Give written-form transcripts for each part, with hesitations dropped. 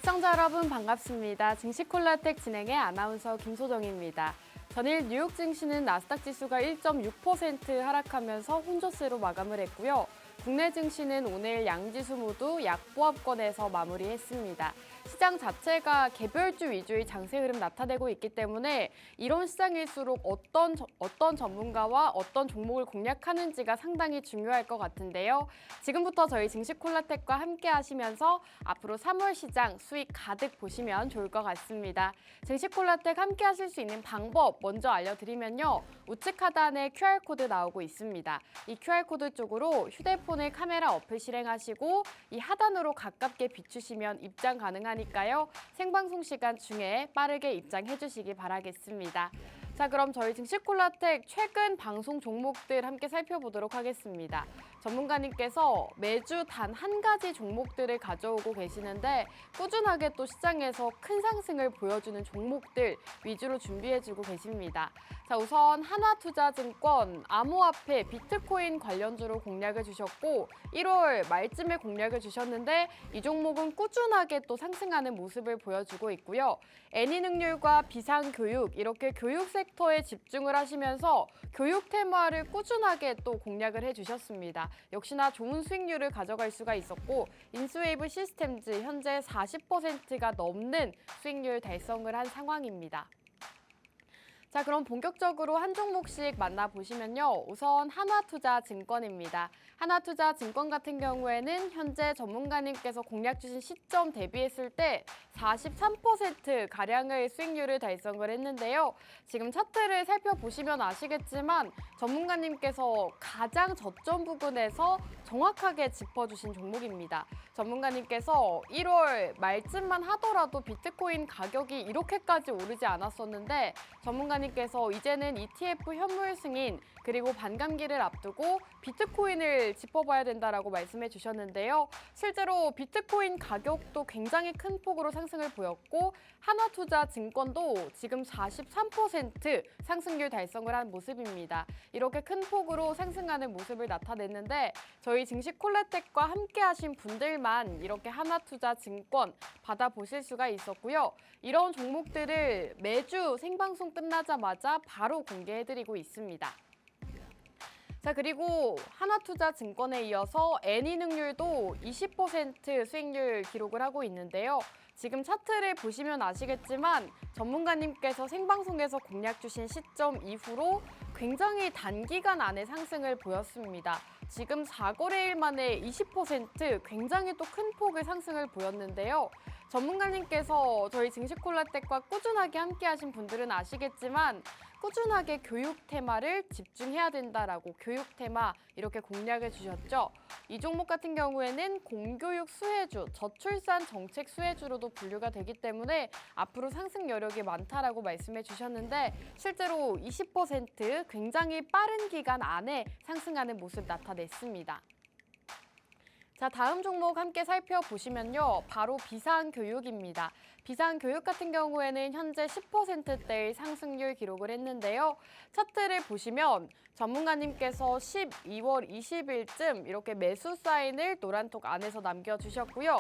시청자 여러분 반갑습니다. 증시콜라텍 진행의 아나운서 김소정입니다. 전일 뉴욕 증시는 나스닥 지수가 1.6% 하락하면서 혼조세로 마감을 했고요. 국내 증시는 오늘 양지수 모두 약보합권에서 마무리했습니다. 시장 자체가 개별주 위주의 장세 흐름 나타내고 있기 때문에 이런 시장일수록 어떤 전문가와 어떤 종목을 공략하는지가 상당히 중요할 것 같은데요. 지금부터 저희 증시콜라텍과 함께 하시면서 앞으로 3월 시장 수익 가득 보시면 좋을 것 같습니다. 증시콜라텍 함께 하실 수 있는 방법 먼저 알려드리면요. 우측 하단에 QR코드 나오고 있습니다. 이 QR코드 쪽으로 휴대폰의 카메라 어플 실행하시고 이 하단으로 가깝게 비추시면 입장 가능하니까요. 생방송 시간 중에 빠르게 입장해 주시기 바라겠습니다. 자, 그럼 저희 증시콜라텍 최근 방송 종목들 함께 살펴보도록 하겠습니다. 전문가님께서 매주 단 한 가지 종목들을 가져오고 계시는데 꾸준하게 또 시장에서 큰 상승을 보여주는 종목들 위주로 준비해주고 계십니다. 자, 우선 하나투자증권 암호화폐 비트코인 관련주로 공략을 주셨고 1월 말쯤에 공략을 주셨는데 이 종목은 꾸준하게 또 상승하는 모습을 보여주고 있고요. 애니능률과 비상교육 이렇게 교육 섹터에 집중을 하시면서 교육 테마를 꾸준하게 또 공략을 해주셨습니다. 역시나 좋은 수익률을 가져갈 수가 있었고 인수웨이브 시스템즈 현재 40%가 넘는 수익률 달성을 한 상황입니다. 자, 그럼 본격적으로 한 종목씩 만나보시면요. 우선 하나투자증권입니다. 하나투자증권 같은 경우에는 현재 전문가님께서 공략 주신 시점 대비했을 때 43%가량의 수익률을 달성을 했는데요. 지금 차트를 살펴보시면 아시겠지만 전문가님께서 가장 저점 부근에서 정확하게 짚어주신 종목입니다. 전문가님께서 1월 말쯤만 하더라도 비트코인 가격이 이렇게까지 오르지 않았었는데 전문가님께서 이제는 ETF 현물 승인 그리고 반감기를 앞두고 비트코인을 짚어봐야 된다라고 말씀해 주셨는데요. 실제로 비트코인 가격도 굉장히 큰 폭으로 상승을 보였고 하나투자증권도 지금 43% 상승률 달성을 한 모습입니다. 이렇게 큰 폭으로 상승하는 모습을 나타냈는데 저희 증시콜라텍과 함께 하신 분들만 이렇게 하나투자증권 받아보실 수가 있었고요. 이런 종목들을 매주 생방송 끝나자마자 바로 공개해드리고 있습니다. 자, 그리고 하나투자증권에 이어서 애니능률도 20% 수익률 기록을 하고 있는데요. 지금 차트를 보시면 아시겠지만 전문가님께서 생방송에서 공략 주신 시점 이후로 굉장히 단기간 안에 상승을 보였습니다. 지금 4거래일 만에 20% 굉장히 또 큰 폭의 상승을 보였는데요. 전문가님께서 저희 증시콜라텍과 꾸준하게 함께 하신 분들은 아시겠지만 꾸준하게 교육 테마를 집중해야 된다라고 교육 테마 이렇게 공략해 주셨죠. 이 종목 같은 경우에는 공교육 수혜주, 저출산 정책 수혜주로도 분류가 되기 때문에 앞으로 상승 여력이 많다라고 말씀해 주셨는데 실제로 20% 굉장히 빠른 기간 안에 상승하는 모습 나타냈습니다. 자, 다음 종목 함께 살펴보시면요. 바로 비상교육입니다. 비상교육 같은 경우에는 현재 10%대의 상승률 기록을 했는데요. 차트를 보시면 전문가님께서 12월 20일쯤 이렇게 매수 사인을 노란톡 안에서 남겨주셨고요.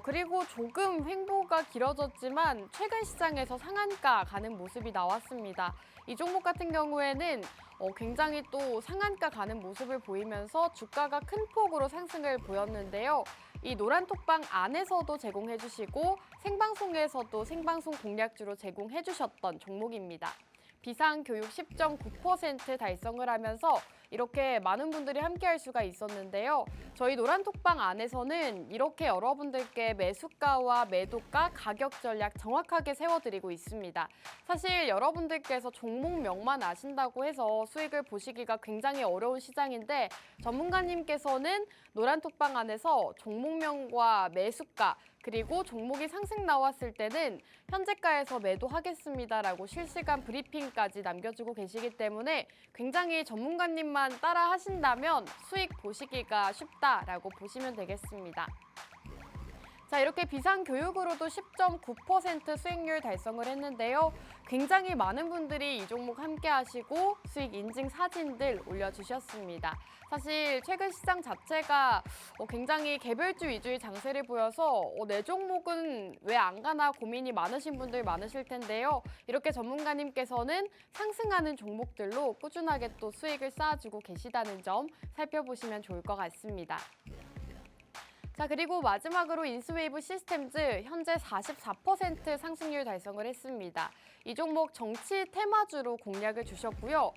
그리고 조금 횡보가 길어졌지만 최근 시장에서 상한가 가는 모습이 나왔습니다. 이 종목 같은 경우에는 굉장히 또 상한가 가는 모습을 보이면서 주가가 큰 폭으로 상승을 보였는데요. 이 노란 톡방 안에서도 제공해 주시고 생방송에서도 생방송 공략주로 제공해 주셨던 종목입니다. 비상교육 10.9% 달성을 하면서 이렇게 많은 분들이 함께할 수가 있었는데요. 저희 노란톡방 안에서는 이렇게 여러분들께 매수가와 매도가, 가격 전략 정확하게 세워드리고 있습니다. 사실 여러분들께서 종목명만 아신다고 해서 수익을 보시기가 굉장히 어려운 시장인데 전문가님께서는 노란톡방 안에서 종목명과 매수가 그리고 종목이 상승 나왔을 때는 현재가에서 매도하겠습니다라고 실시간 브리핑까지 남겨주고 계시기 때문에 굉장히 전문가님만 따라 하신다면 수익 보시기가 쉽다라고 보시면 되겠습니다. 자, 이렇게 비상교육으로도 10.9% 수익률 달성을 했는데요. 굉장히 많은 분들이 이 종목 함께 하시고 수익 인증 사진들 올려주셨습니다. 사실 최근 시장 자체가 굉장히 개별주 위주의 장세를 보여서 내 종목은 왜 안 가나 고민이 많으신 분들 많으실 텐데요. 이렇게 전문가님께서는 상승하는 종목들로 꾸준하게 또 수익을 쌓아주고 계시다는 점 살펴보시면 좋을 것 같습니다. 자, 그리고 마지막으로 인스웨이브 시스템즈 현재 44% 상승률 달성을 했습니다. 이 종목 정치 테마주로 공략을 주셨고요.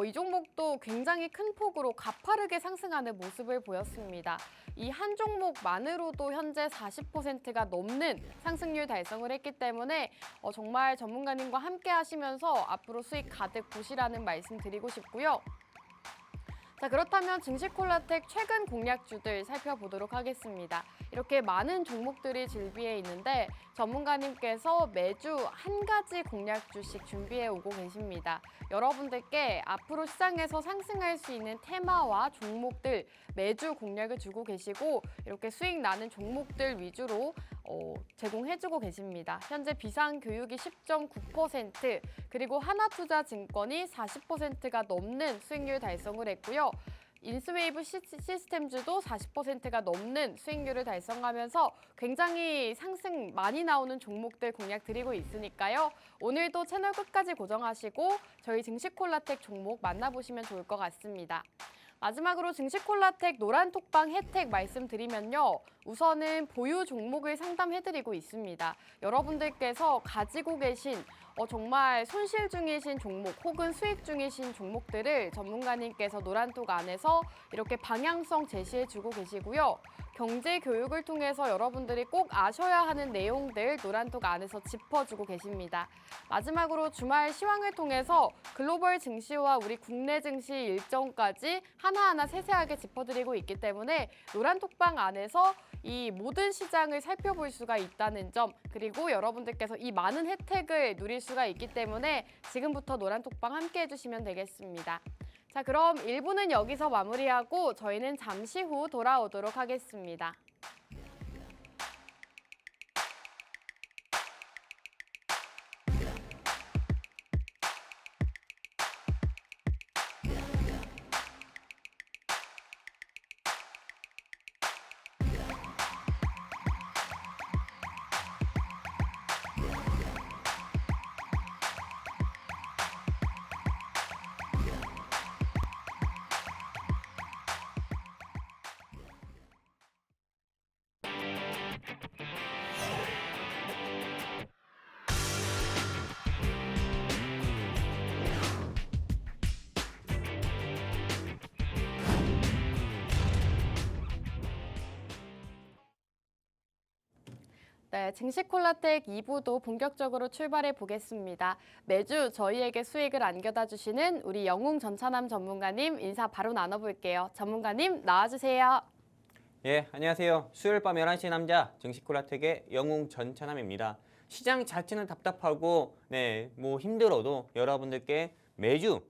이 종목도 굉장히 큰 폭으로 가파르게 상승하는 모습을 보였습니다. 이 한 종목만으로도 현재 40%가 넘는 상승률 달성을 했기 때문에 정말 전문가님과 함께 하시면서 앞으로 수익 가득 보시라는 말씀 드리고 싶고요. 자, 그렇다면 증시콜라텍 최근 공략주들 살펴보도록 하겠습니다. 이렇게 많은 종목들이 즐비해 있는데 전문가님께서 매주 한 가지 공략주씩 준비해 오고 계십니다. 여러분들께 앞으로 시장에서 상승할 수 있는 테마와 종목들 매주 공략을 주고 계시고 이렇게 수익 나는 종목들 위주로 제공해주고 계십니다. 현재 비상교육이 10.9% 그리고 하나투자증권이 40%가 넘는 수익률 달성을 했고요. 인스웨이브 시스템즈도 40%가 넘는 수익률을 달성하면서 굉장히 상승 많이 나오는 종목들 공략 드리고 있으니까요. 오늘도 채널 끝까지 고정하시고 저희 증시콜라텍 종목 만나보시면 좋을 것 같습니다. 마지막으로 증시콜라텍 노란톡방 혜택 말씀드리면요. 우선은 보유 종목을 상담해드리고 있습니다. 여러분들께서 가지고 계신 정말 손실 중이신 종목 혹은 수익 중이신 종목들을 전문가님께서 노란톡 안에서 이렇게 방향성 제시해주고 계시고요. 경제 교육을 통해서 여러분들이 꼭 아셔야 하는 내용들 노란톡 안에서 짚어주고 계십니다. 마지막으로 주말 시황을 통해서 글로벌 증시와 우리 국내 증시 일정까지 하나하나 세세하게 짚어드리고 있기 때문에 노란톡방 안에서 이 모든 시장을 살펴볼 수가 있다는 점 그리고 여러분들께서 이 많은 혜택을 누릴 수가 있기 때문에 지금부터 노란톡방 함께 해주시면 되겠습니다. 자, 그럼 1부는 여기서 마무리하고 저희는 잠시 후 돌아오도록 하겠습니다. 네, 증시콜라텍 2부도 본격적으로 출발해 보겠습니다. 매주 저희에게 수익을 안겨다 주시는 우리 영웅 전차남 전문가님 인사 바로 나눠볼게요. 전문가님 나와주세요. 예, 안녕하세요. 수요일 밤 11시 남자 증시콜라텍의 영웅 전차남입니다. 시장 자체는 답답하고 힘들어도 여러분들께 매주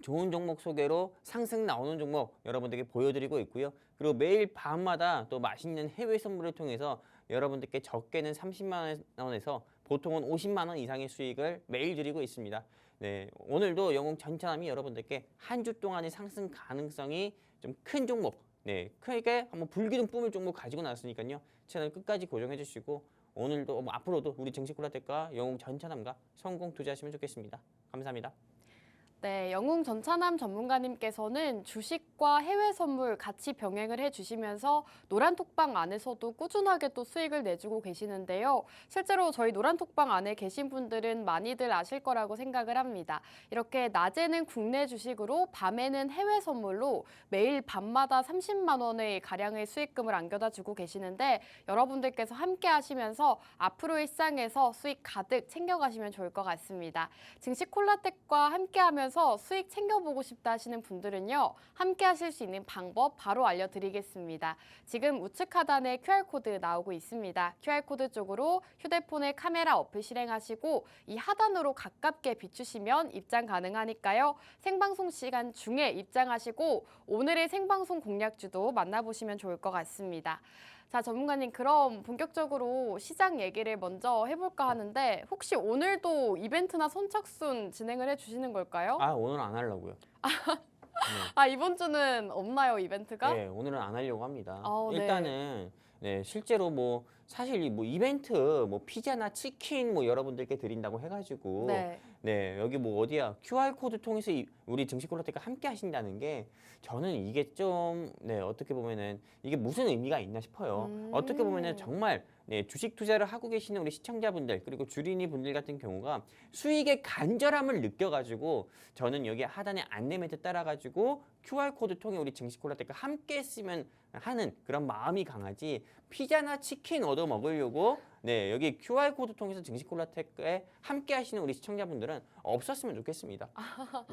좋은 종목 소개로 상승 나오는 종목 여러분들께 보여드리고 있고요. 그리고 매일 밤마다 또 맛있는 해외 선물을 통해서 여러분들께 적게는 30만 원에서 보통은 50만 원 이상의 수익을 매일 드리고 있습니다. 네, 오늘도 영웅 전차남이 여러분들께 한 주 동안의 상승 가능성이 좀 큰 종목, 크게 한번 불기둥 뿜을 종목 가지고 나왔으니까요. 채널 끝까지 고정해 주시고 오늘도 앞으로도 우리 증시콜라텍과 영웅 전차남과 성공 투자하시면 좋겠습니다. 감사합니다. 네, 영웅 전차남 전문가님께서는 주식과 해외 선물 같이 병행을 해주시면서 노란톡방 안에서도 꾸준하게 또 수익을 내주고 계시는데요. 실제로 저희 노란톡방 안에 계신 분들은 많이들 아실 거라고 생각을 합니다. 이렇게 낮에는 국내 주식으로 밤에는 해외 선물로 매일 밤마다 30만 원의 가량의 수익금을 안겨다 주고 계시는데 여러분들께서 함께 하시면서 앞으로의 시장에서 수익 가득 챙겨가시면 좋을 것 같습니다. 증시콜라텍과 함께하면서 수익 챙겨보고 싶다 하시는 분들은요. 함께 하실 수 있는 방법 바로 알려드리겠습니다. 지금 우측 하단에 QR코드 나오고 있습니다. QR코드 쪽으로 휴대폰의 카메라 어플 실행하시고 이 하단으로 가깝게 비추시면 입장 가능하니까요. 생방송 시간 중에 입장하시고 오늘의 생방송 공략주도 만나보시면 좋을 것 같습니다. 자, 전문가님, 그럼 본격적으로 시장 얘기를 먼저 해볼까 하는데 혹시 오늘도 이벤트나 선착순 진행을 해주시는 걸까요? 아, 오늘은 안 하려고요. 네. 아, 이번 주는 없나요, 이벤트가? 네, 오늘은 안 하려고 합니다. 네. 일단은 네, 실제로 뭐 사실 뭐 이벤트 뭐 피자나 치킨 뭐 여러분들께 드린다고 해가지고 네. 네, 여기 뭐 어디야 QR 코드 통해서 우리 증시콜라텍과 함께 하신다는 게 저는 이게 좀 네, 어떻게 보면은 이게 무슨 의미가 있나 싶어요. 어떻게 보면은 정말 네, 주식 투자를 하고 계시는 우리 시청자분들 그리고 주린이 분들 같은 경우가 수익의 간절함을 느껴가지고 저는 여기 하단에 안내 멘트 따라가지고 QR 코드 통해 우리 증시콜라텍과 함께 했으면 하는 그런 마음이 강하지 피자나 치킨 얻어 먹으려고 네, 여기 QR 코드 통해서 증시콜라텍에 함께 하시는 우리 시청자분들은 없었으면 좋겠습니다.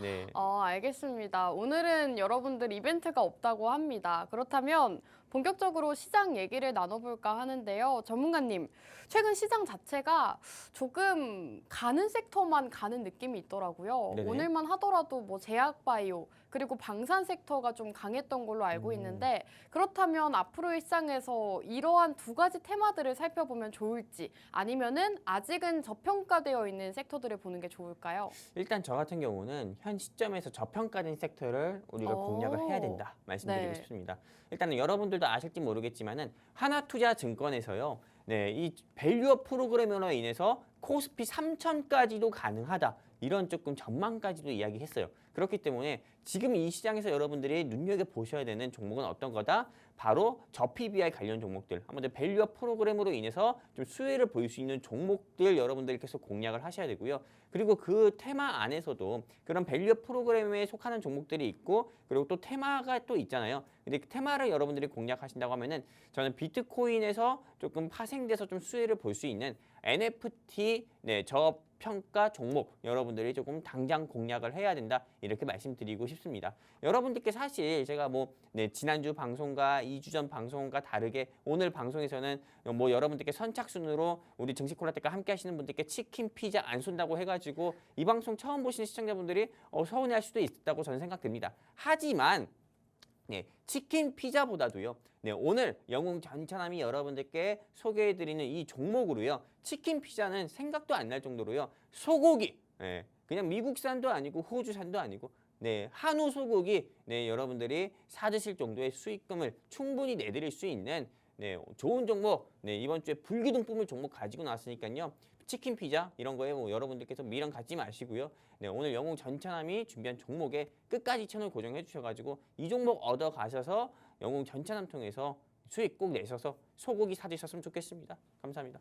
네. 알겠습니다. 오늘은 여러분들 이벤트가 없다고 합니다. 그렇다면 본격적으로 시장 얘기를 나눠볼까 하는데요. 전문가님, 최근 시장 자체가 조금 가는 섹터만 가는 느낌이 있더라고요. 네네. 오늘만 하더라도 뭐 제약바이오 그리고 방산 섹터가 좀 강했던 걸로 알고 있는데 그렇다면 앞으로의 시장에서 이러한 두 가지 테마들을 살펴보면 좋을지 아니면은 아직은 저평가되어 있는 섹터들을 보는 게 좋을까요? 일단 저 같은 경우는 현 시점에서 저평가된 섹터를 우리가 공략을 해야 된다 말씀드리고 네. 싶습니다. 일단은 여러분들도 아실지 모르겠지만은 하나투자증권에서요. 네, 이 밸류업 프로그램으로 인해서 코스피 3천까지도 가능하다. 이런 조금 전망까지도 이야기했어요. 그렇기 때문에 지금 이 시장에서 여러분들이 눈여겨보셔야 되는 종목은 어떤 거다? 바로 저 PBR 관련 종목들. 아무래도 밸류업 프로그램으로 인해서 좀 수혜를 보일 수 있는 종목들 여러분들께서 공략을 하셔야 되고요. 그리고 그 테마 안에서도 그런 밸류업 프로그램에 속하는 종목들이 있고 그리고 또 테마가 또 있잖아요. 근데 그 테마를 여러분들이 공략하신다고 하면은 저는 비트코인에서 조금 파생돼서 좀 수혜를 볼 수 있는 NFT 저평가 종목 여러분들이 조금 당장 공략을 해야 된다 이렇게 말씀드리고 싶습니다. 여러분들께 사실 제가 뭐 지난주 방송과 2주 전 방송과 다르게 오늘 방송에서는 뭐 여러분들께 선착순으로 우리 증시콜라텍과 함께 하시는 분들께 치킨 피자 안 쏜다고 해가지고 이 방송 처음 보시는 시청자분들이 서운해할 수도 있다고 저는 생각됩니다. 하지만 치킨 피자보다도요. 오늘 영웅 전차남이 여러분들께 소개해드리는 이 종목으로요. 치킨 피자는 생각도 안 날 정도로요. 소고기, 그냥 미국산도 아니고 호주산도 아니고 한우 소고기 여러분들이 사드실 정도의 수익금을 충분히 내드릴 수 있는 좋은 종목 이번 주에 불기둥 뿜을 종목 가지고 나왔으니까요. 치킨 피자 이런 거에 뭐 여러분들께서 미련 갖지 마시고요. 오늘 영웅 전차남이 준비한 종목에 끝까지 채널 고정해 주셔가지고 이 종목 얻어 가셔서 영웅 전차남 통해서 수익 꼭 내셔서 소고기 사드셨으면 좋겠습니다. 감사합니다.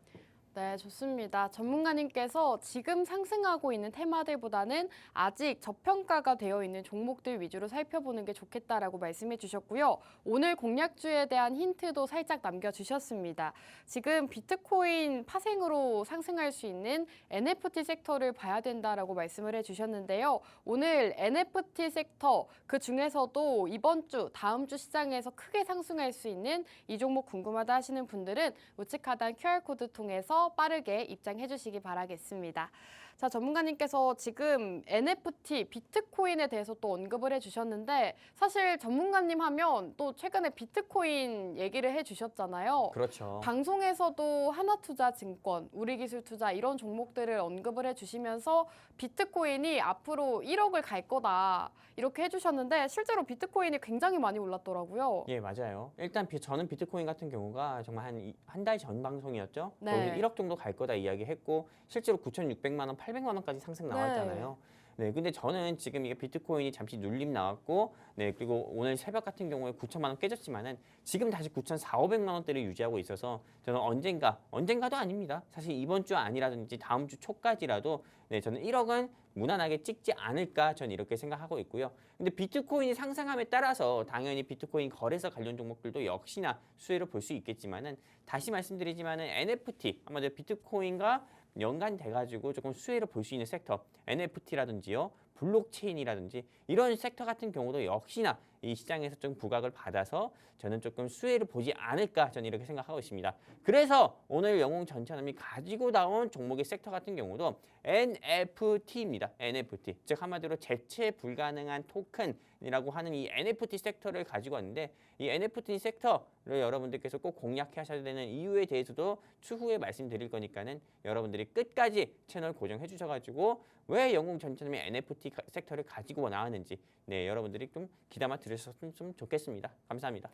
네, 좋습니다. 전문가님께서 지금 상승하고 있는 테마들보다는 아직 저평가가 되어 있는 종목들 위주로 살펴보는 게 좋겠다라고 말씀해 주셨고요. 오늘 공략주에 대한 힌트도 살짝 남겨주셨습니다. 지금 비트코인 파생으로 상승할 수 있는 NFT 섹터를 봐야 된다라고 말씀을 해주셨는데요. 오늘 NFT 섹터 그 중에서도 이번 주, 다음 주 시장에서 크게 상승할 수 있는 이 종목 궁금하다 하시는 분들은 우측 하단 QR코드 통해서 빠르게 입장해 주시기 바라겠습니다. 자, 전문가님께서 지금 NFT, 비트코인에 대해서 또 언급을 해주셨는데 사실 전문가님 하면 또 최근에 비트코인 얘기를 해주셨잖아요. 그렇죠. 방송에서도 하나투자증권, 우리기술투자 이런 종목들을 언급을 해주시면서 비트코인이 앞으로 1억을 갈 거다 이렇게 해주셨는데 실제로 비트코인이 굉장히 많이 올랐더라고요. 예, 맞아요. 일단 저는 비트코인 같은 경우가 정말 한 달 전 방송이었죠. 네. 거기 1억 정도 갈 거다 이야기했고 실제로 9,600만 원, 800만 원까지 상승 나왔잖아요. 근데 저는 지금 이게 비트코인이 잠시 눌림 나왔고, 그리고 오늘 새벽 같은 경우에 9천만 원 깨졌지만은 지금 다시 9,400~500만 원대를 유지하고 있어서 저는 언젠가도 아닙니다. 사실 이번 주 아니라든지 다음 주 초까지라도 저는 1억은 무난하게 찍지 않을까 저는 이렇게 생각하고 있고요. 근데 비트코인이 상승함에 따라서 당연히 비트코인 거래소 관련 종목들도 역시나 수혜를 볼 수 있겠지만은 다시 말씀드리지만은 NFT 아마도 비트코인과 연관돼가지고 조금 수혜를 볼 수 있는 섹터 NFT라든지요 블록체인이라든지 이런 섹터 같은 경우도 역시나 이 시장에서 좀 부각을 받아서 저는 조금 수혜를 보지 않을까 저는 이렇게 생각하고 있습니다. 그래서 오늘 영웅 전천함이 가지고 나온 종목의 섹터 같은 경우도 NFT입니다. NFT, 즉 한마디로 대체 불가능한 토큰이라고 하는 이 NFT 섹터를 가지고 왔는데 이 NFT 섹터를 여러분들께서 꼭 공략하셔야 되는 이유에 대해서도 추후에 말씀드릴 거니까는 여러분들이 끝까지 채널 고정해 주셔가지고 왜 영웅 전천함이 NFT 섹터를 가지고 나왔는지 여러분들이 좀 귀담아 들으셨으면 좋겠습니다. 감사합니다.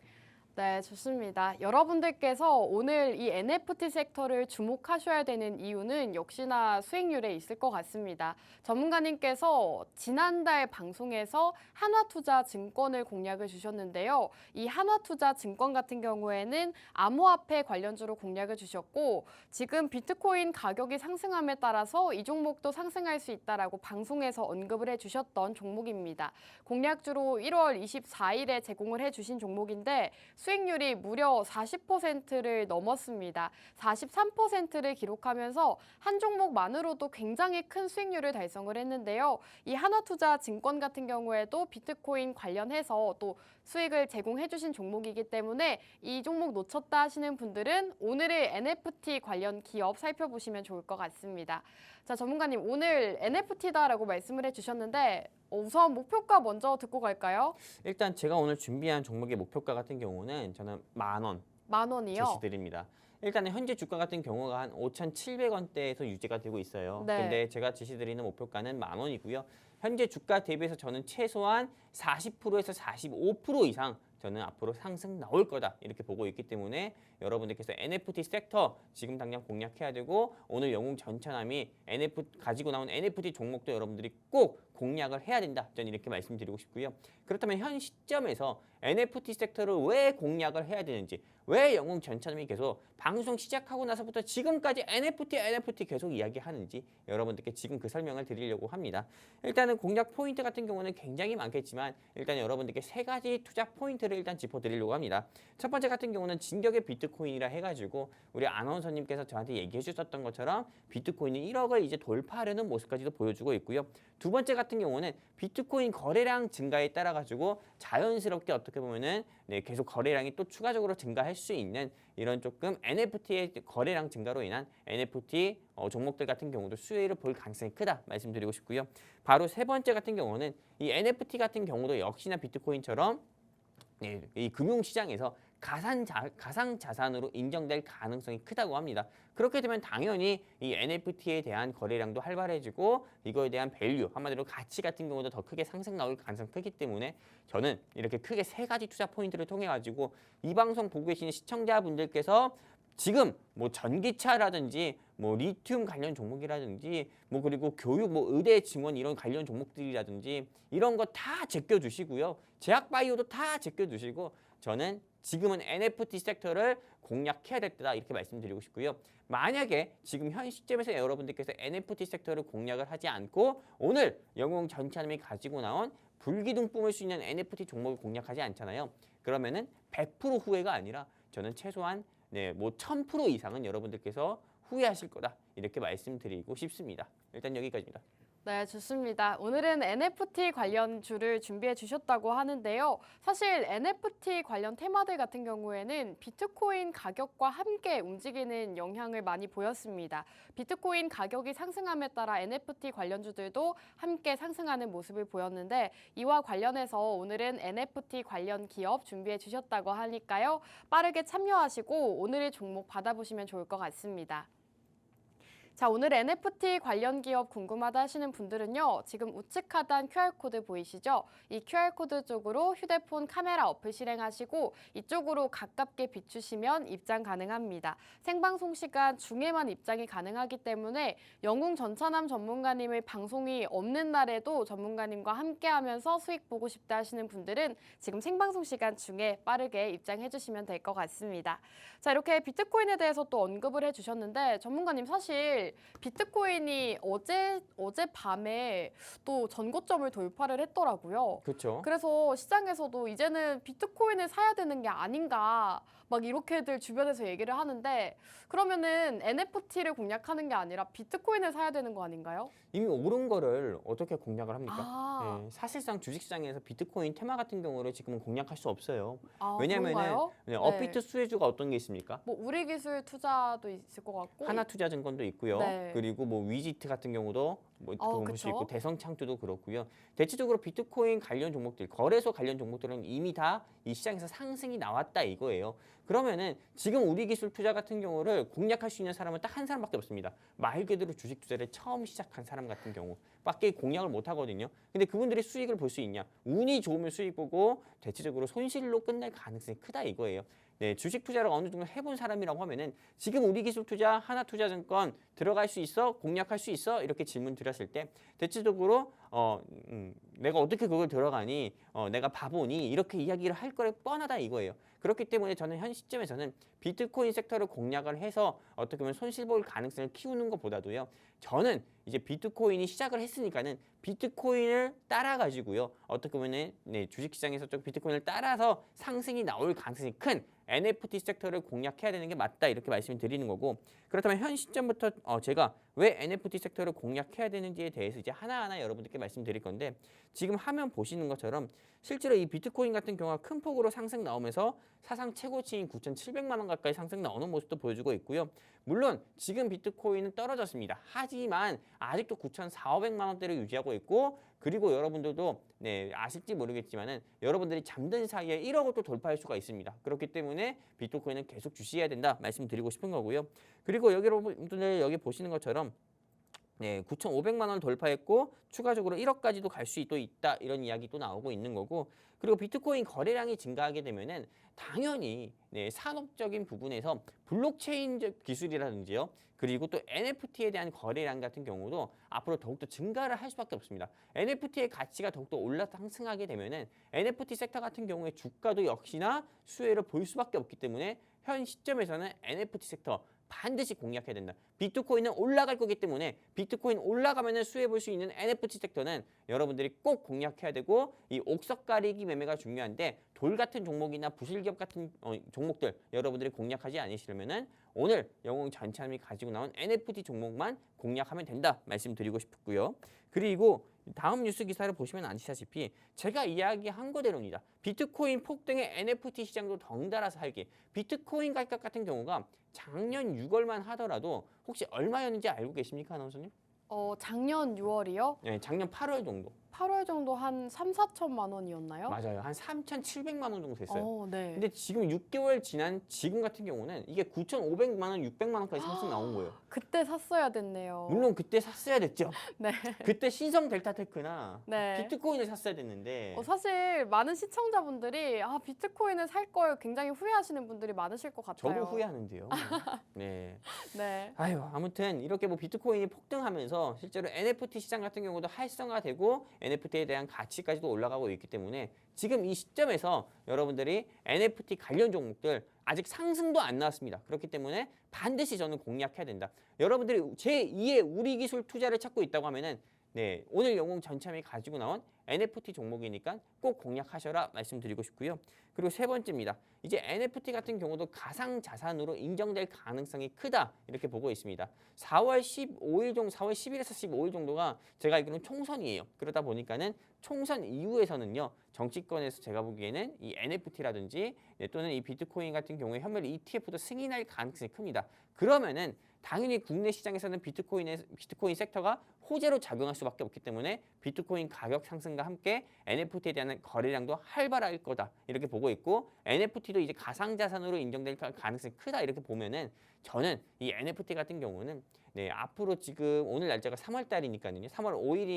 네, 좋습니다. 여러분들께서 오늘 이 NFT 섹터를 주목하셔야 되는 이유는 역시나 수익률에 있을 것 같습니다. 전문가님께서 지난달 방송에서 한화투자증권을 공략을 주셨는데요. 이 한화투자증권 같은 경우에는 암호화폐 관련주로 공략을 주셨고 지금 비트코인 가격이 상승함에 따라서 이 종목도 상승할 수 있다라고 방송에서 언급을 해주셨던 종목입니다. 공략주로 1월 24일에 제공을 해주신 종목인데 수익률이 무려 40%를 넘었습니다. 43%를 기록하면서 한 종목만으로도 굉장히 큰 수익률을 달성을 했는데요. 이 한화투자증권 같은 경우에도 비트코인 관련해서 또 수익을 제공해 주신 종목이기 때문에 이 종목 놓쳤다 하시는 분들은 오늘의 NFT 관련 기업 살펴보시면 좋을 것 같습니다. 자, 전문가님 오늘 NFT다라고 말씀을 해주셨는데 우선 목표가 먼저 듣고 갈까요? 일단 제가 오늘 준비한 종목의 목표가 같은 경우는 저는 10,000원 10,000원이요? 제시드립니다. 일단은 현재 주가 같은 경우가 한 5,700원대에서 유지가 되고 있어요. 네. 근데 제가 제시드리는 목표가는 10,000원이고요. 현재 주가 대비해서 저는 최소한 40%에서 45% 이상 저는 앞으로 상승 나올 거다 이렇게 보고 있기 때문에 여러분들께서 NFT 섹터 지금 당장 공략해야 되고 오늘 영웅 전천함이 가지고 나온 NFT 종목도 여러분들이 꼭 공략을 해야 된다. 저는 이렇게 말씀드리고 싶고요. 그렇다면 현 시점에서 NFT 섹터를 왜 공략을 해야 되는지, 왜 영웅 전천함이 계속 방송 시작하고 나서부터 지금까지 NFT 계속 이야기하는지 여러분들께 지금 그 설명을 드리려고 합니다. 일단은 공략 포인트 같은 경우는 굉장히 많겠지만 일단 여러분들께 세 가지 투자 포인트를 일단 짚어드리려고 합니다. 첫 번째 같은 경우는 진격의 비트코인이라 해가지고 우리 아나운서님께서 저한테 얘기해 주셨던 것처럼 비트코인이 1억을 이제 돌파하려는 모습까지도 보여주고 있고요. 두 번째 같은 경우는 비트코인 거래량 증가에 따라 가지고 자연스럽게 어떻게 보면은 계속 거래량이 또 추가적으로 증가할 수 있는 이런 조금 NFT의 거래량 증가로 인한 NFT 종목들 같은 경우도 수혜를 볼 가능성이 크다 말씀드리고 싶고요. 바로 세 번째 같은 경우는 이 NFT 같은 경우도 역시나 비트코인처럼 이 금융시장에서 가상 자산으로 인정될 가능성이 크다고 합니다. 그렇게 되면 당연히 이 NFT에 대한 거래량도 활발해지고 이거에 대한 밸류, 한마디로 가치 같은 경우도 더 크게 상승 나올 가능성이 크기 때문에 저는 이렇게 크게 세 가지 투자 포인트를 통해 가지고 이 방송 보고 계시는 시청자분들께서 지금 뭐 전기차라든지 뭐 리튬 관련 종목이라든지 뭐 그리고 교육 뭐 의대 증원 이런 관련 종목들이라든지 이런 거 다 제껴 주시고요. 제약 바이오도 다 제껴 두시고 저는 지금은 NFT 섹터를 공략해야 될 때다 이렇게 말씀드리고 싶고요. 만약에 지금 현 시점에서 여러분들께서 NFT 섹터를 공략을 하지 않고 오늘 영웅 전천함이 가지고 나온 불기둥 뿜을 수 있는 NFT 종목을 공략하지 않잖아요. 그러면은 100% 후회가 아니라 저는 최소한 뭐 1000% 이상은 여러분들께서 후회하실 거다 이렇게 말씀드리고 싶습니다. 일단 여기까지입니다. 네, 좋습니다. 오늘은 NFT 관련주를 준비해 주셨다고 하는데요. 사실 NFT 관련 테마들 같은 경우에는 비트코인 가격과 함께 움직이는 영향을 많이 보였습니다. 비트코인 가격이 상승함에 따라 NFT 관련주들도 함께 상승하는 모습을 보였는데 이와 관련해서 오늘은 NFT 관련 기업 준비해 주셨다고 하니까요. 빠르게 참여하시고 오늘의 종목 받아보시면 좋을 것 같습니다. 자, 오늘 NFT 관련 기업 궁금하다 하시는 분들은요. 지금 우측 하단 QR코드 보이시죠? 이 QR코드 쪽으로 휴대폰 카메라 어플 실행하시고 이쪽으로 가깝게 비추시면 입장 가능합니다. 생방송 시간 중에만 입장이 가능하기 때문에 영웅 전천함 전문가님의 방송이 없는 날에도 전문가님과 함께하면서 수익 보고 싶다 하시는 분들은 지금 생방송 시간 중에 빠르게 입장해 주시면 될 것 같습니다. 자, 이렇게 비트코인에 대해서 또 언급을 해주셨는데 전문가님 사실 비트코인이 어젯밤에 또 전고점을 돌파를 했더라고요. 그렇죠. 그래서 시장에서도 이제는 비트코인을 사야 되는 게 아닌가 막 이렇게들 주변에서 얘기를 하는데 그러면은 NFT를 공략하는 게 아니라 비트코인을 사야 되는 거 아닌가요? 이미 오른 거를 어떻게 공략을 합니까? 아, 네, 사실상 주식시장에서 비트코인 테마 같은 경우를 지금은 공략할 수 없어요. 아 왜냐면은 그런가요? 네, 네. 업비트 수혜주가 어떤 게 있습니까? 뭐 우리기술 투자도 있을 것 같고 하나투자증권도 있고요. 네. 그리고 뭐 위지트 같은 경우도 뭐 볼 수 그쵸. 있고 대성창조도 그렇고요. 대체적으로 비트코인 관련 종목들, 거래소 관련 종목들은 이미 다 이 시장에서 상승이 나왔다 이거예요. 그러면은 지금 우리 기술 투자 같은 경우를 공략할 수 있는 사람은 딱 한 사람밖에 없습니다. 말 그대로 주식 투자를 처음 시작한 사람 같은 경우밖에 공략을 못 하거든요. 근데 그분들이 수익을 볼 수 있냐? 운이 좋으면 수익 보고 대체적으로 손실로 끝날 가능성이 크다 이거예요. 네, 주식 투자를 어느 정도 해본 사람이라고 하면은 지금 우리 기술 투자, 하나투자증권 들어갈 수 있어? 공략할 수 있어? 이렇게 질문 드렸을 때 대체적으로 내가 어떻게 그걸 들어가니? 내가 바보니? 이렇게 이야기를 할 거를 뻔하다 이거예요. 그렇기 때문에 저는 현 시점에서는 비트코인 섹터를 공략을 해서 어떻게 보면 손실 볼 가능성을 키우는 것보다도요. 저는 이제 비트코인이 시작을 했으니까는 비트코인을 따라 가지고요. 어떻게 보면은 네, 주식시장에서 좀 비트코인을 따라서 상승이 나올 가능성이 큰 NFT 섹터를 공략해야 되는 게 맞다 이렇게 말씀을 드리는 거고 그렇다면 현 시점부터 제가 왜 NFT 섹터를 공략해야 되는지에 대해서 이제 하나하나 여러분들께 말씀드릴 건데 지금 화면 보시는 것처럼 실제로 이 비트코인 같은 경우가 큰 폭으로 상승 나오면서 사상 최고치인 9,700만 원 가까이 상승 나오는 모습도 보여주고 있고요. 물론 지금 비트코인은 떨어졌습니다. 하지만 아직도 9,400~500만 원대를 유지하고 있고 그리고 여러분들도 네, 아실지 모르겠지만은 여러분들이 잠든 사이에 1억을 또 돌파할 수가 있습니다. 그렇기 때문에 비트코인은 계속 주시해야 된다 말씀드리고 싶은 거고요. 그리고 여러분들 여기 보시는 것처럼 네, 9,500만 원 돌파했고 추가적으로 1억까지도 갈 수 있다 이런 이야기도 나오고 있는 거고 그리고 비트코인 거래량이 증가하게 되면은 당연히 네, 산업적인 부분에서 블록체인 기술이라든지요. 그리고 또 NFT에 대한 거래량 같은 경우도 앞으로 더욱더 증가를 할 수밖에 없습니다. NFT의 가치가 더욱더 상승하게 되면은 NFT 섹터 같은 경우에 주가도 역시나 수혜를 볼 수밖에 없기 때문에 현 시점에서는 NFT 섹터 반드시 공략해야 된다. 비트코인은 올라갈 거기 때문에 비트코인 올라가면은 수혜 볼 수 있는 NFT 섹터는 여러분들이 꼭 공략해야 되고 이 옥석 가리기 매매가 중요한데 돌 같은 종목이나 부실기업 같은 종목들 여러분들이 공략하지 않으시려면은 오늘 영웅 전참이 가지고 나온 NFT 종목만 공략하면 된다 말씀드리고 싶고요. 그리고 다음 뉴스 기사를 보시면 아시다시피 제가 이야기한 거대로입니다. 비트코인 폭등의 NFT 시장도 덩달아 살기. 비트코인 가격 같은 경우가 작년 6월만 하더라도 혹시 얼마였는지 알고 계십니까, 아나운서님? 작년 6월이요? 네, 작년 8월 정도. 8월 정도 한 3~4천만 원이었나요? 맞아요. 한 3,700만 원 정도 됐어요. 네. 근데 지금 6개월 지난 지금 같은 경우는 이게 9,500만 원, 600만 원까지 상승 나온 거예요. 그때 샀어야 됐네요. 물론 그때 샀어야 됐죠. 네. 그때 신성 델타테크나 네. 비트코인을 샀어야 됐는데 사실 많은 시청자분들이 비트코인을 살 걸 굉장히 후회하시는 분들이 많으실 것 같아요. 저도 후회하는데요. 네. 네. 아유, 아무튼 이렇게 뭐 비트코인이 폭등하면서 실제로 NFT 시장 같은 경우도 활성화되고 NFT에 대한 가치까지도 올라가고 있기 때문에 지금 이 시점에서 여러분들이 NFT 관련 종목들 아직 상승도 안 나왔습니다. 그렇기 때문에 반드시 저는 공략해야 된다. 여러분들이 제2의 우리 기술 투자를 찾고 있다고 하면은 네, 오늘 영웅 전참이 가지고 나온 NFT 종목이니까 꼭 공략하셔라 말씀드리고 싶고요. 그리고 세 번째입니다. 이제 NFT 같은 경우도 가상자산으로 인정될 가능성이 크다 이렇게 보고 있습니다. 4월 10일에서 15일 정도가 제가 알기로는 총선이에요. 그러다 보니까는 총선 이후에서는요. 정치권에서 제가 보기에는 이 NFT라든지 또는 이 비트코인 같은 경우에 현물 ETF도 승인할 가능성이 큽니다. 그러면은 당연히 국내 시장에서는 비트코인 섹터가 호재로 작용할 수밖에 없기 때문에 비트코인 가격 상승과 함께 NFT에 대한 거래량도 활발할 거다 이렇게 보고 있고 NFT도 이제 가상자산으로 인정될 가능성이 크다 이렇게 보면은 저는 이 NFT 같은 경우는 네, 앞으로 지금 오늘 날짜가 3월 달이니까는요. 3월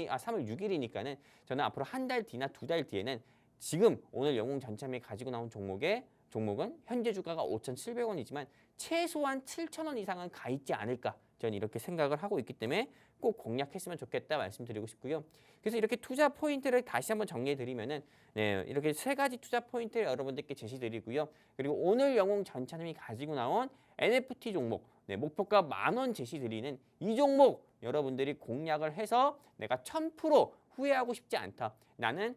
6일이니까는 저는 앞으로 한 달 뒤나 2달 뒤에는 지금 오늘 영웅 전참이 가지고 나온 종목은 현재 주가가 5,700원이지만 최소한 7,000원 이상은 가 있지 않을까 저는 이렇게 생각을 하고 있기 때문에 꼭 공략했으면 좋겠다 말씀드리고 싶고요. 그래서 이렇게 투자 포인트를 다시 한번 정리해 드리면은 네, 이렇게 세 가지 투자 포인트를 여러분들께 제시드리고요. 그리고 오늘 영웅 전차님이 가지고 나온 NFT 종목 네, 목표가 10,000원 제시드리는 이 종목 여러분들이 공략을 해서 내가 1000% 후회하고 싶지 않다. 나는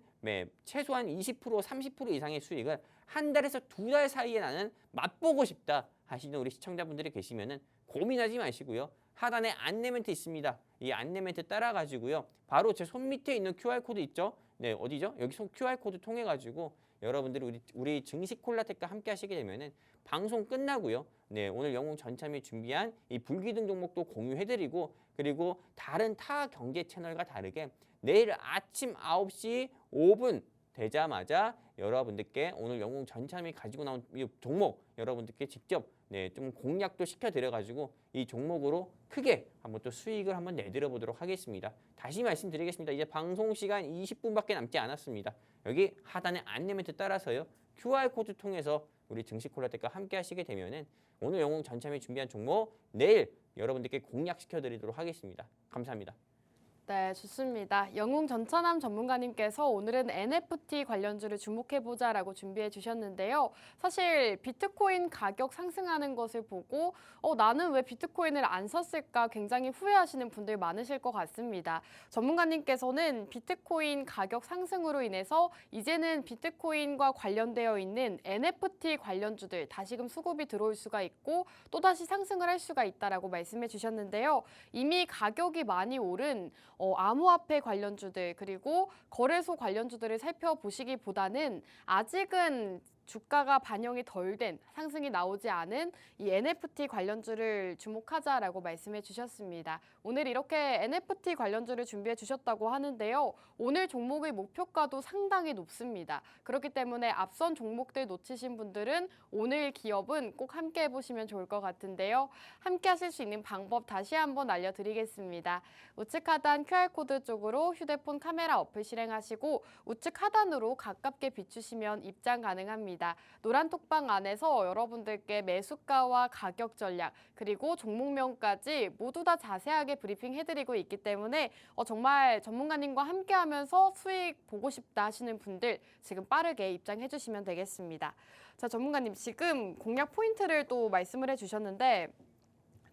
최소한 20% 30% 이상의 수익을 한 달에서 두 달 사이에 나는 맛보고 싶다 하시는 우리 시청자분들이 계시면은 고민하지 마시고요. 하단에 안내 멘트 있습니다. 이 안내 멘트 따라 가지고요. 바로 제 손 밑에 있는 QR코드 있죠? 네, 어디죠? 여기 QR코드 통해 가지고 여러분들이 우리 증식 콜라텍과 함께 하시게 되면은 방송 끝나고요. 네, 오늘 영웅 전참이 준비한 이 불기둥 종목도 공유해드리고 그리고 다른 타 경제 채널과 다르게 내일 아침 9시 5분 되자마자 여러분들께 오늘 영웅 전참이 가지고 나온 이 종목 여러분들께 직접 좀 공략도 시켜드려 가지고 이 종목으로 크게 한번 또 수익을 한번 내드려 보도록 하겠습니다. 다시 말씀드리겠습니다. 이제 방송 시간 20분밖에 남지 않았습니다. 여기 하단의 안내 멘트 따라서요. QR코드 통해서 우리 증식 콜라텍과 함께 하시게 되면은 오늘 영웅 전참이 준비한 종목 내일 여러분들께 공략시켜 드리도록 하겠습니다. 감사합니다. 네, 좋습니다. 영웅 전천함 전문가님께서 오늘은 NFT 관련주를 주목해보자라고 준비해 주셨는데요. 사실 비트코인 가격 상승하는 것을 보고 나는 왜 비트코인을 안 샀을까 굉장히 후회하시는 분들 많으실 것 같습니다. 전문가님께서는 비트코인 가격 상승으로 인해서 이제는 비트코인과 관련되어 있는 NFT 관련주들 다시금 수급이 들어올 수가 있고 또다시 상승을 할 수가 있다라고 말씀해 주셨는데요. 이미 가격이 많이 오른 암호화폐 관련주들 그리고 거래소 관련주들을 살펴보시기보다는 아직은 주가가 반영이 덜 된 상승이 나오지 않은 이 NFT 관련주를 주목하자라고 말씀해 주셨습니다. 오늘 이렇게 NFT 관련주를 준비해 주셨다고 하는데요. 오늘 종목의 목표가도 상당히 높습니다. 그렇기 때문에 앞선 종목들 놓치신 분들은 오늘 기업은 꼭 함께 해보시면 좋을 것 같은데요. 함께 하실 수 있는 방법 다시 한번 알려드리겠습니다. 우측 하단 QR코드 쪽으로 휴대폰 카메라 어플 실행하시고 우측 하단으로 가깝게 비추시면 입장 가능합니다. 노란 톡방 안에서 여러분들께 매수가와 가격 전략 그리고 종목명까지 모두 다 자세하게 브리핑 해드리고 있기 때문에 정말 전문가님과 함께하면서 수익 보고 싶다 하시는 분들 지금 빠르게 입장해 주시면 되겠습니다. 자, 전문가님 지금 공략 포인트를 또 말씀을 해주셨는데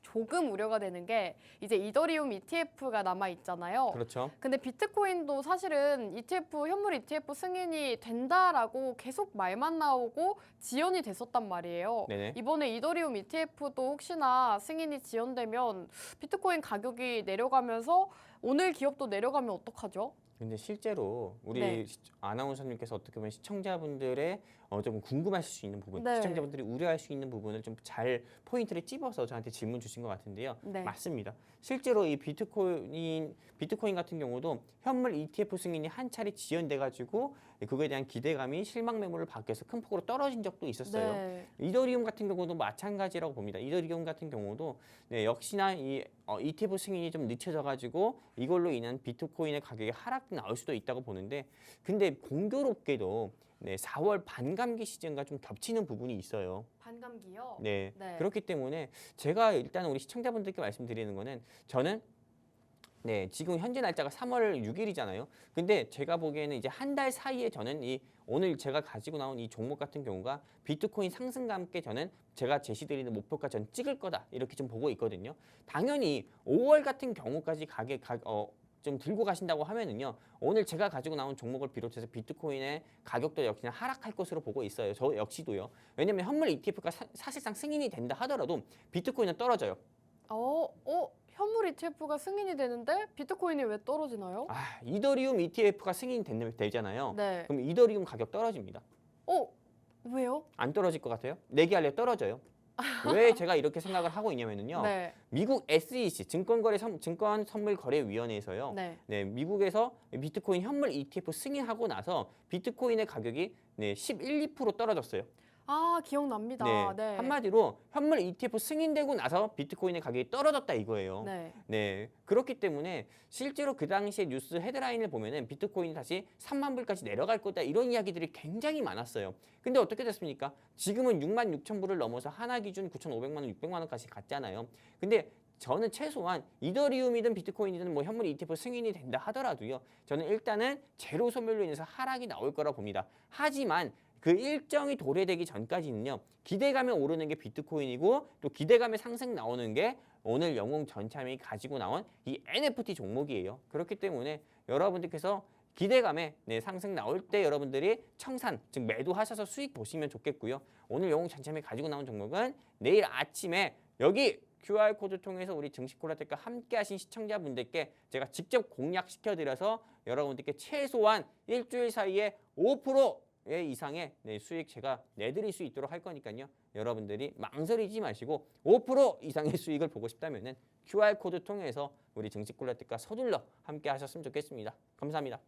조금 우려가 되는 게 이제 이더리움 ETF가 남아 있잖아요. 그렇죠. 근데 비트코인도 사실은 ETF, 현물 ETF 승인이 된다라고 계속 말만 나오고 지연이 됐었단 말이에요. 네네. 이번에 이더리움 ETF도 혹시나 승인이 지연되면 비트코인 가격이 내려가면서 오늘 기업도 내려가면 어떡하죠? 근데 실제로 우리 네. 아나운서님께서 어떻게 보면 시청자분들의 좀 궁금하실 수 있는 부분, 네. 시청자분들이 우려할 수 있는 부분을 좀 잘 포인트를 찝어서 저한테 질문 주신 것 같은데요. 네. 맞습니다. 실제로 이 비트코인 같은 경우도 현물 ETF 승인이 한 차례 지연돼가지고 그거에 대한 기대감이 실망 매물을 바뀌어서 큰 폭으로 떨어진 적도 있었어요. 네. 이더리움 같은 경우도 마찬가지라고 봅니다. 이더리움 같은 경우도 역시나 이 ETF 승인이 좀 늦춰져가지고 이걸로 인한 비트코인의 가격이 하락도 나올 수도 있다고 보는데 근데 공교롭게도 4월 반감기 시즌과 좀 겹치는 부분이 있어요. 반감기요? 네. 네. 그렇기 때문에 제가 일단 우리 시청자분들께 말씀드리는 거는 저는 지금 현재 날짜가 3월 6일이잖아요. 근데 제가 보기에는 이제 한 달 사이에 저는 오늘 제가 가지고 나온 이 종목 같은 경우가 비트코인 상승과 함께 저는 제가 제시드리는 목표가 전 찍을 거다 이렇게 좀 보고 있거든요. 당연히 5월 같은 경우까지 좀 들고 가신다고 하면은요. 오늘 제가 가지고 나온 종목을 비롯해서 비트코인의 가격도 역시나 하락할 것으로 보고 있어요. 저 역시도요. 왜냐면 현물 ETF가 사실상 승인이 된다 하더라도 비트코인은 떨어져요. 현물 ETF가 승인이 되는데 비트코인이 왜 떨어지나요? 이더리움 ETF가 승인이 되잖아요. 네. 그럼 이더리움 가격 떨어집니다. 왜요? 안 떨어질 것 같아요? 내기할래 떨어져요. 왜 제가 이렇게 생각을 하고 있냐면요. 네. 미국 SEC 증권선물거래위원회에서요. 네. 미국에서 비트코인 현물 ETF 승인하고 나서 비트코인의 가격이 11, 2% 떨어졌어요. 기억납니다. 네. 한마디로 현물 ETF 승인되고 나서 비트코인의 가격이 떨어졌다 이거예요. 네. 그렇기 때문에 실제로 그 당시에 뉴스 헤드라인을 보면은 비트코인이 다시 3만 불까지 내려갈 거다 이런 이야기들이 굉장히 많았어요. 근데 어떻게 됐습니까? 지금은 6만 6천 불을 넘어서 하나 기준 9,500만 원, 600만 원까지 갔잖아요. 근데 저는 최소한 이더리움이든 비트코인이든 뭐 현물 ETF 승인이 된다 하더라도요. 저는 일단은 제로 소멸로 인해서 하락이 나올 거라 봅니다. 하지만 그 일정이 도래되기 전까지는요. 기대감에 오르는 게 비트코인이고 또 기대감에 상승 나오는 게 오늘 영웅 전참이 가지고 나온 이 NFT 종목이에요. 그렇기 때문에 여러분들께서 기대감에 네, 상승 나올 때 여러분들이 청산, 즉 매도하셔서 수익 보시면 좋겠고요. 오늘 영웅 전참이 가지고 나온 종목은 내일 아침에 여기 QR코드 통해서 우리 증시콜라텍과 함께 하신 시청자분들께 제가 직접 공략시켜드려서 여러분들께 최소한 일주일 사이에 5% 이상의 네, 수익 제가 내드릴 수 있도록 할 거니까요. 여러분들이 망설이지 마시고 5% 이상의 수익을 보고 싶다면 QR코드 통해서 우리 증시콜라텍과 서둘러 함께 하셨으면 좋겠습니다. 감사합니다.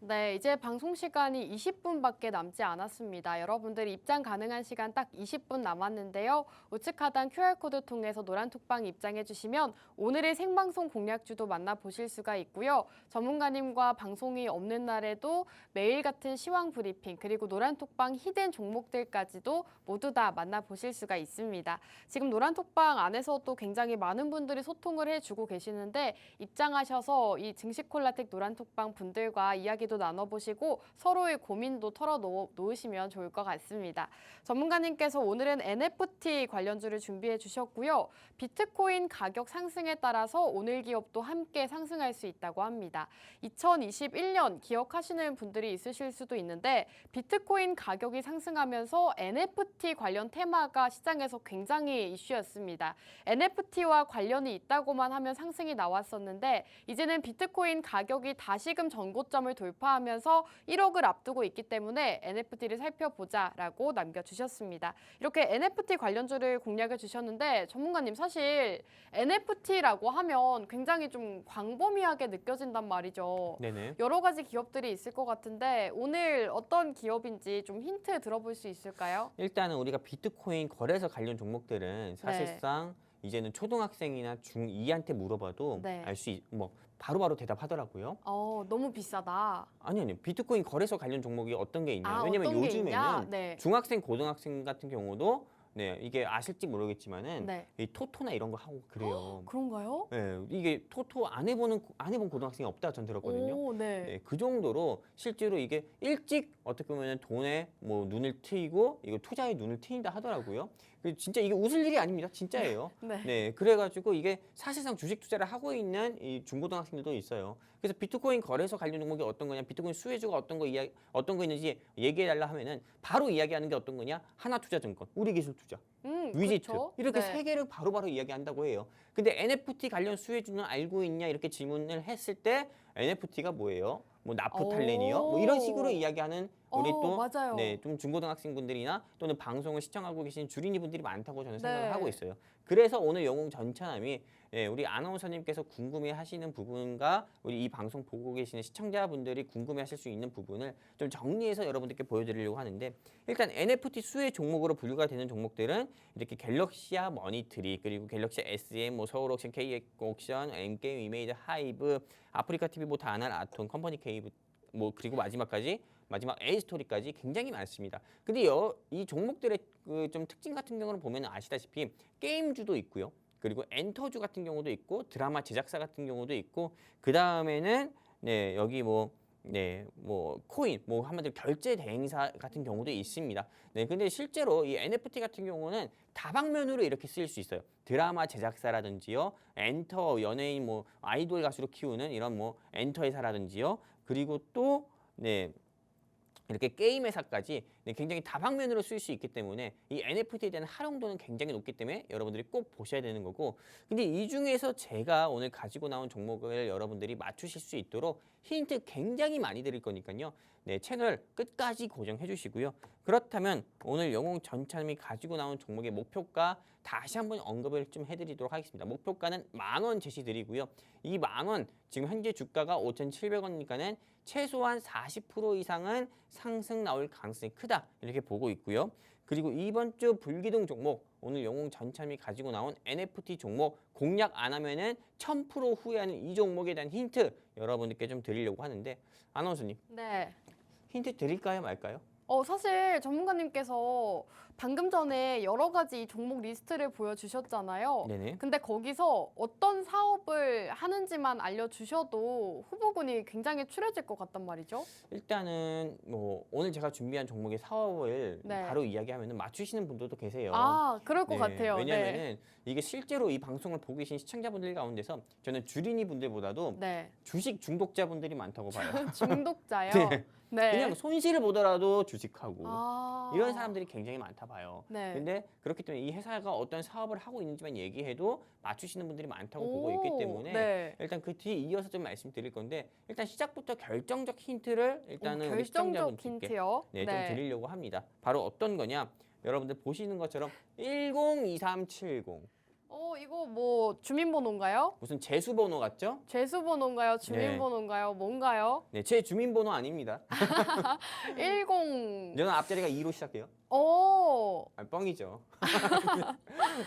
네, 이제 방송 시간이 20분밖에 남지 않았습니다. 여러분들이 입장 가능한 시간 딱 20분 남았는데요. 우측 하단 QR코드 통해서 노란톡방 입장해 주시면 오늘의 생방송 공략주도 만나보실 수가 있고요. 전문가님과 방송이 없는 날에도 매일 같은 시황 브리핑 그리고 노란톡방 히든 종목들까지도 모두 다 만나보실 수가 있습니다. 지금 노란톡방 안에서도 굉장히 많은 분들이 소통을 해주고 계시는데 입장하셔서 이 증시콜라텍 노란톡방 분들과 이야기도 나눠보시고 서로의 고민도 털어놓으시면 좋을 것 같습니다. 전문가님께서 오늘은 NFT 관련주를 준비해 주셨고요. 비트코인 가격 상승에 따라서 오늘 기업도 함께 상승할 수 있다고 합니다. 2021년 기억하시는 분들이 있으실 수도 있는데 비트코인 가격이 상승하면서 NFT 관련 테마가 시장에서 굉장히 이슈였습니다. NFT와 관련이 있다고만 하면 상승이 나왔었는데 이제는 비트코인 가격이 다시금 전고점을 돌파하면서 1억을 앞두고 있기 때문에 NFT를 살펴보자라고 남겨주셨습니다. 이렇게 NFT 관련주를 공략해 주셨는데 전문가님 사실 NFT라고 하면 굉장히 좀 광범위하게 느껴진단 말이죠. 네네. 여러 가지 기업들이 있을 것 같은데 오늘 어떤 기업인지 좀 힌트 들어볼 수 있을까요? 일단은 우리가 비트코인 거래소 관련 종목들은 사실상 이제는 초등학생이나 중2한테 물어봐도 네. 알 수 뭐 바로바로 대답하더라고요. 너무 비싸다. 아니요. 비트코인 거래소 관련 종목이 어떤 게 있냐? 아, 왜냐면 어떤 게 있냐? 요즘에는 네. 중학생, 고등학생 같은 경우도 네, 이게 아실지 모르겠지만은 네. 이 토토나 이런 거 하고 그래요. 그런가요? 네, 이게 토토 안 해본 고등학생이 없다 전 들었거든요. 오, 네. 네, 그 정도로 실제로 이게 일찍 어떻게 보면 돈에 뭐 눈을 트이고 이거 투자에 눈을 트인다 하더라고요. 진짜 이게 웃을 일이 아닙니다. 진짜예요. 네. 네, 그래가지고 이게 사실상 주식 투자를 하고 있는 이 중고등학생들도 있어요. 그래서 비트코인 거래소 관련 종목이 어떤 거냐, 비트코인 수혜주가 어떤 거 있는지 얘기해달라 하면은 바로 이야기하는 게 어떤 거냐, 하나투자증권, 우리기술투자, 위지트 그렇죠. 이렇게 네. 세 개를 바로바로 이야기한다고 해요. 근데 NFT 관련 수혜주는 알고 있냐 이렇게 질문을 했을 때 NFT가 뭐예요? 뭐 나프탈렌이요? 뭐 이런 식으로 이야기하는 우리 또 맞아요. 네, 좀 중고등학생분들이나 또는 방송을 시청하고 계신 주린이분들이 많다고 저는 생각을 네. 하고 있어요. 그래서 오늘 영웅 전차남이 우리 아나운서님께서 궁금해하시는 부분과 우리 이 방송 보고 계시는 시청자분들이 궁금해하실 수 있는 부분을 좀 정리해서 여러분들께 보여드리려고 하는데 일단 NFT 수혜 종목으로 분류가 되는 종목들은 이렇게 갤럭시아 머니트리 그리고 갤럭시 SM, 뭐 서울옥션, KX-옥션, MK, 이메이드, 하이브, 아프리카 TV, 뭐 다날, 아톤, 컴퍼니 케이브 뭐 그리고 마지막 A스토리까지 굉장히 많습니다. 근데 이 종목들의 그 좀 특징 같은 경우는 보면 아시다시피 게임주도 있고요. 그리고 엔터주 같은 경우도 있고 드라마 제작사 같은 경우도 있고 그 다음에는 네 여기 뭐 코인, 뭐 한마디로 결제 대행사 같은 경우도 있습니다. 네, 근데 실제로 이 NFT 같은 경우는 다방면으로 이렇게 쓰일 수 있어요. 드라마 제작사라든지요, 엔터 연예인 뭐 아이돌 가수로 키우는 이런 뭐 엔터 회사라든지요, 그리고 또 이렇게 게임 회사까지 굉장히 다방면으로 쓸 수 있기 때문에 이 NFT에 대한 활용도는 굉장히 높기 때문에 여러분들이 꼭 보셔야 되는 거고 근데 이 중에서 제가 오늘 가지고 나온 종목을 여러분들이 맞추실 수 있도록 힌트 굉장히 많이 드릴 거니까요. 네, 채널 끝까지 고정해 주시고요. 그렇다면 오늘 영웅 전참이 가지고 나온 종목의 목표가 다시 한번 언급을 좀 해드리도록 하겠습니다. 목표가는 10,000원 제시 드리고요. 이 10,000원 지금 현재 주가가 5,700원이니까는 최소한 40% 이상은 상승 나올 가능성이 크다 이렇게 보고 있고요. 그리고 이번 주 불기둥 종목 오늘 영웅 전참이 가지고 나온 NFT 종목 공략 안 하면은 1000% 후회하는 이 종목에 대한 힌트 여러분들께 좀 드리려고 하는데 아나운서님 네. 힌트 드릴까요 말까요? 사실 전문가님께서 방금 전에 여러 가지 종목 리스트를 보여주셨잖아요. 네네. 근데 거기서 어떤 사업을 하는지만 알려주셔도 후보군이 굉장히 추려질 것 같단 말이죠. 일단은 뭐 오늘 제가 준비한 종목의 사업을 네. 바로 이야기하면 맞추시는 분들도 계세요. 아, 그럴 것 네, 같아요. 네. 왜냐면은 이게 실제로 이 방송을 보고 계신 시청자분들 가운데서 저는 주린이 분들보다도 네. 주식 중독자분들이 많다고 봐요. 중독자요. 네. 네. 그냥 손실을 보더라도 주식하고 아. 이런 사람들이 굉장히 많다 봐요. 네. 근데 그렇기 때문에 이 회사가 어떤 사업을 하고 있는지만 얘기해도 맞추시는 분들이 많다고 보고 있기 오, 때문에 네. 일단 그 뒤에 이어서 좀 말씀드릴 건데 일단 시작부터 결정적 힌트를 일단은 우리 결정적 시청자분들께 힌트요. 네, 좀 드리려고 합니다. 바로 어떤 거냐? 여러분들 보시는 것처럼 102370 이거 뭐 주민번호인가요? 무슨 재수번호 같죠? 죄수번호인가요? 주민번호인가요? 뭔가요? 네, 제 주민번호 아닙니다. 10. 저는 앞자리가 2로 시작해요. 오. 아, 뻥이죠.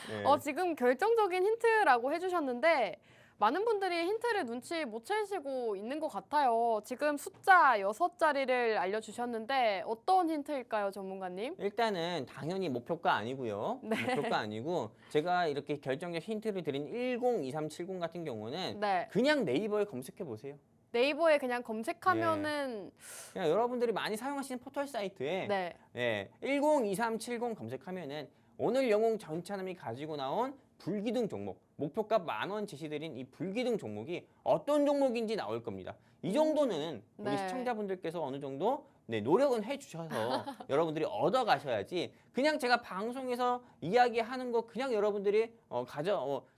네. 지금 결정적인 힌트라고 해주셨는데 많은 분들이 힌트를 눈치 못 채시고 있는 것 같아요. 지금 숫자 6자리를 알려주셨는데 어떤 힌트일까요, 전문가님? 일단은 당연히 목표가 아니고요. 네. 목표가 아니고 제가 이렇게 결정적 힌트를 드린 102370 같은 경우는 네. 그냥 네이버에 검색해 보세요. 네이버에 그냥 검색하면은 그냥 여러분들이 많이 사용하시는 포털 사이트에 네. 102370 검색하면은 오늘 영웅 전차남이 가지고 나온 불기둥 종목, 목표가 10,000원 제시드린 이 불기둥 종목이 어떤 종목인지 나올 겁니다. 이 정도는 우리 네. 시청자분들께서 어느 정도 노력은 해주셔서 여러분들이 얻어가셔야지 그냥 제가 방송에서 이야기하는 거 그냥 여러분들이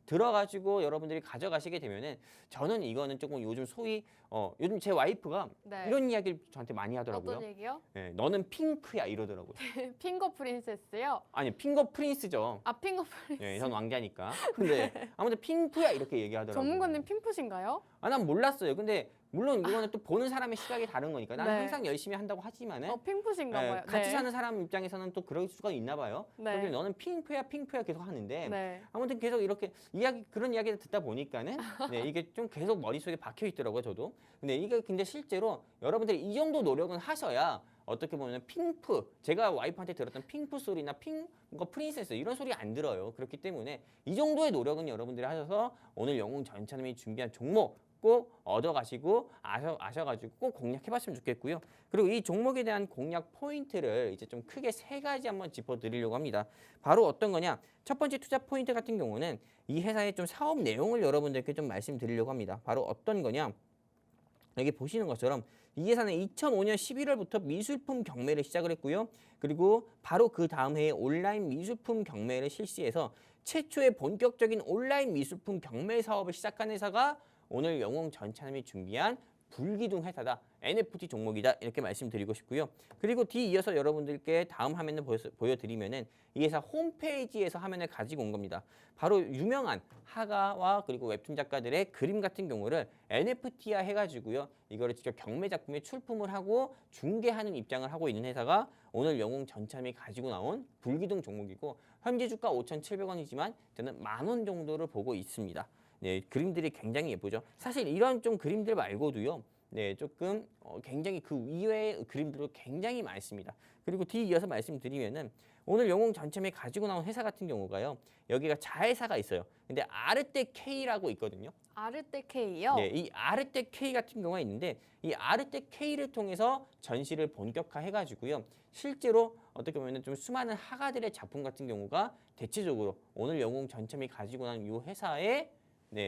들어가지고 여러분들이 가져가시게 되면은 저는 이거는 조금 요즘 소위 요즘 제 와이프가 네. 이런 이야기를 저한테 많이 하더라고요. 어떤 얘기요? 네, 너는 핑크야 이러더라고요. 핑거 프린세스요? 아니 핑거 프린스죠. 아, 핑거 프린세스. 네, 전 왕자니까. 근데 아무튼 핑크야 이렇게 얘기하더라고요. 전문가님 핑푸신가요? 아, 난 몰랐어요. 근데 물론 이거는 또 보는 사람의 시각이 다른 거니까 나는 네. 항상 열심히 한다고 하지만은 핑푸신가 봐요. 같이 사는 사람 입장에서는 또 그럴 수가 있나 봐요. 네. 그래서 너는 핑크야 계속 하는데 네. 아무튼 계속 이렇게 그런 이야기를 듣다 보니까는 이게 좀 계속 머릿속에 박혀 있더라고요, 저도. 근데 실제로 여러분들이 이 정도 노력은 하셔야 어떻게 보면 제가 와이프한테 들었던 핑크 소리나 핑거 프린세스 이런 소리 안 들어요. 그렇기 때문에 이 정도의 노력은 여러분들이 하셔서 오늘 영웅 전차님이 준비한 종목 꼭 얻어가시고 아셔가지고 꼭 공략해봤으면 좋겠고요. 그리고 이 종목에 대한 공략 포인트를 이제 좀 크게 3가지 한번 짚어드리려고 합니다. 바로 어떤 거냐? 첫 번째 투자 포인트 같은 경우는 이 회사의 좀 사업 내용을 여러분들께 좀 말씀드리려고 합니다. 바로 어떤 거냐? 여기 보시는 것처럼 이 회사는 2005년 11월부터 미술품 경매를 시작을 했고요. 그리고 바로 그 다음 해에 온라인 미술품 경매를 실시해서 최초의 본격적인 온라인 미술품 경매 사업을 시작한 회사가 오늘 영웅 전차남이 준비한 불기둥 회사다. NFT 종목이다. 이렇게 말씀드리고 싶고요. 그리고 뒤이어서 여러분들께 다음 화면을 보여드리면은 이 회사 홈페이지에서 화면을 가지고 온 겁니다. 바로 유명한 화가와 그리고 웹툰 작가들의 그림 같은 경우를 NFT화 해가지고요. 이거를 직접 경매 작품에 출품을 하고 중개하는 입장을 하고 있는 회사가 오늘 영웅 전차남이 가지고 나온 불기둥 종목이고 현재 주가 5,700원이지만 저는 10,000원 정도를 보고 있습니다. 네, 그림들이 굉장히 예쁘죠. 사실 이런 좀 그림들 말고도요. 네, 조금 굉장히 그 이외의 그림들도 굉장히 많습니다. 그리고 뒤이어서 말씀드리면은 오늘 영웅 전체에 가지고 나온 회사 같은 경우가요. 여기가 자회사가 있어요. 근데 아르떼 K라고 있거든요. 아르떼 K요? 네, 이 아르떼 K 같은 경우가 있는데 이 아르떼 K를 통해서 전시를 본격화해가지고요. 실제로 어떻게 보면 좀 수많은 화가들의 작품 같은 경우가 대체적으로 오늘 영웅 전체이 가지고 나온 이 회사의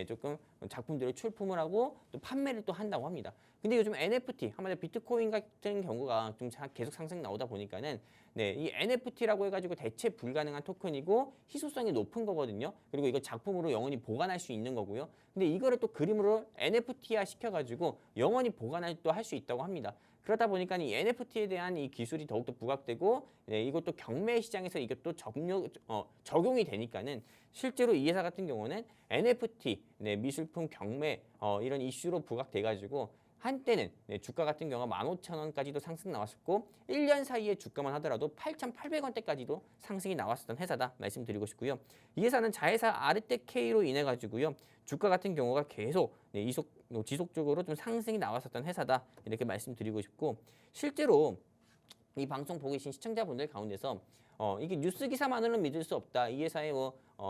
조금 작품들을 출품을 하고 또 판매를 또 한다고 합니다. 근데 요즘 NFT, 한마디로 비트코인 같은 경우가 좀 계속 상승 나오다 보니까는 이 NFT라고 해가지고 대체 불가능한 토큰이고 희소성이 높은 거거든요. 그리고 이거 작품으로 영원히 보관할 수 있는 거고요. 근데 이거를 또 그림으로 NFT화 시켜가지고 영원히 보관을 또 할 수 있다고 합니다. 그러다 보니까 이 NFT에 대한 이 기술이 더욱더 부각되고 이것도 경매 시장에서 이것도 적용이 되니까는 실제로 이 회사 같은 경우는 NFT, 미술품 경매 이런 이슈로 부각돼가지고 한때는 주가 같은 경우가 15,000원까지도 상승 나왔었고 1년 사이에 주가만 하더라도 8,800원대까지도 상승이 나왔었던 회사다 말씀드리고 싶고요. 이 회사는 자회사 아르떼 K로 인해 가지고요. 주가 같은 경우가 계속 지속적으로 좀 상승이 나왔었던 회사다 이렇게 말씀드리고 싶고 실제로 이 방송 보고 계신 시청자분들 가운데서 이게 뉴스 기사만으로는 믿을 수 없다. 이 회사의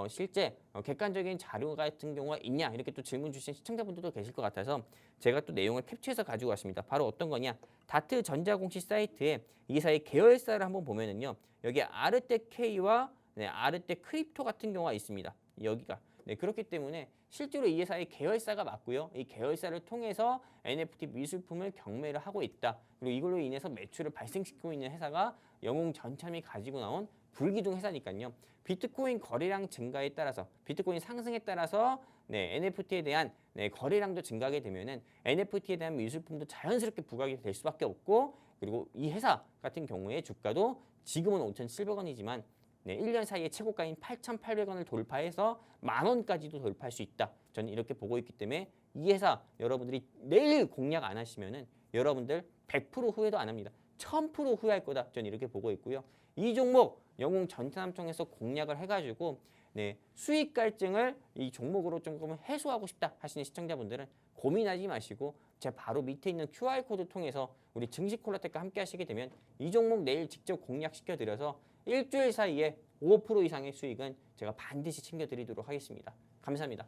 실제 객관적인 자료 같은 경우가 있냐 이렇게 또 질문 주신 시청자분들도 계실 것 같아서 제가 또 내용을 캡처해서 가지고 왔습니다. 바로 어떤 거냐? 다트 전자공시 사이트에 이 회사의 계열사를 한번 보면은요. 여기 아르테 K와 아르테 크립토 같은 경우가 있습니다. 여기가. 그렇기 때문에 실제로 이 회사의 계열사가 맞고요. 이 계열사를 통해서 NFT 미술품을 경매를 하고 있다. 그리고 이걸로 인해서 매출을 발생시키고 있는 회사가 영웅전참이 가지고 나온 불기둥 회사니까요. 비트코인 거래량 증가에 따라서 비트코인 상승에 따라서 NFT에 대한 거래량도 증가하게 되면은 NFT에 대한 미술품도 자연스럽게 부각이 될 수밖에 없고 그리고 이 회사 같은 경우에 주가도 지금은 5,700원이지만 1년 사이에 최고가인 8,800원을 돌파해서 10,000원까지도 돌파할 수 있다. 저는 이렇게 보고 있기 때문에 이 회사 여러분들이 내일 공략 안 하시면은 여러분들 100% 후회도 안 합니다. 1000% 후회할 거다. 저는 이렇게 보고 있고요. 이 종목 영웅 전차남 통해서 공략을 해가지고 수익 갈증을 이 종목으로 조금 해소하고 싶다 하시는 시청자분들은 고민하지 마시고 제 바로 밑에 있는 QR코드 통해서 우리 증시콜라텍과 함께 하시게 되면 이 종목 내일 직접 공략시켜 드려서 일주일 사이에 5% 이상의 수익은 제가 반드시 챙겨드리도록 하겠습니다. 감사합니다.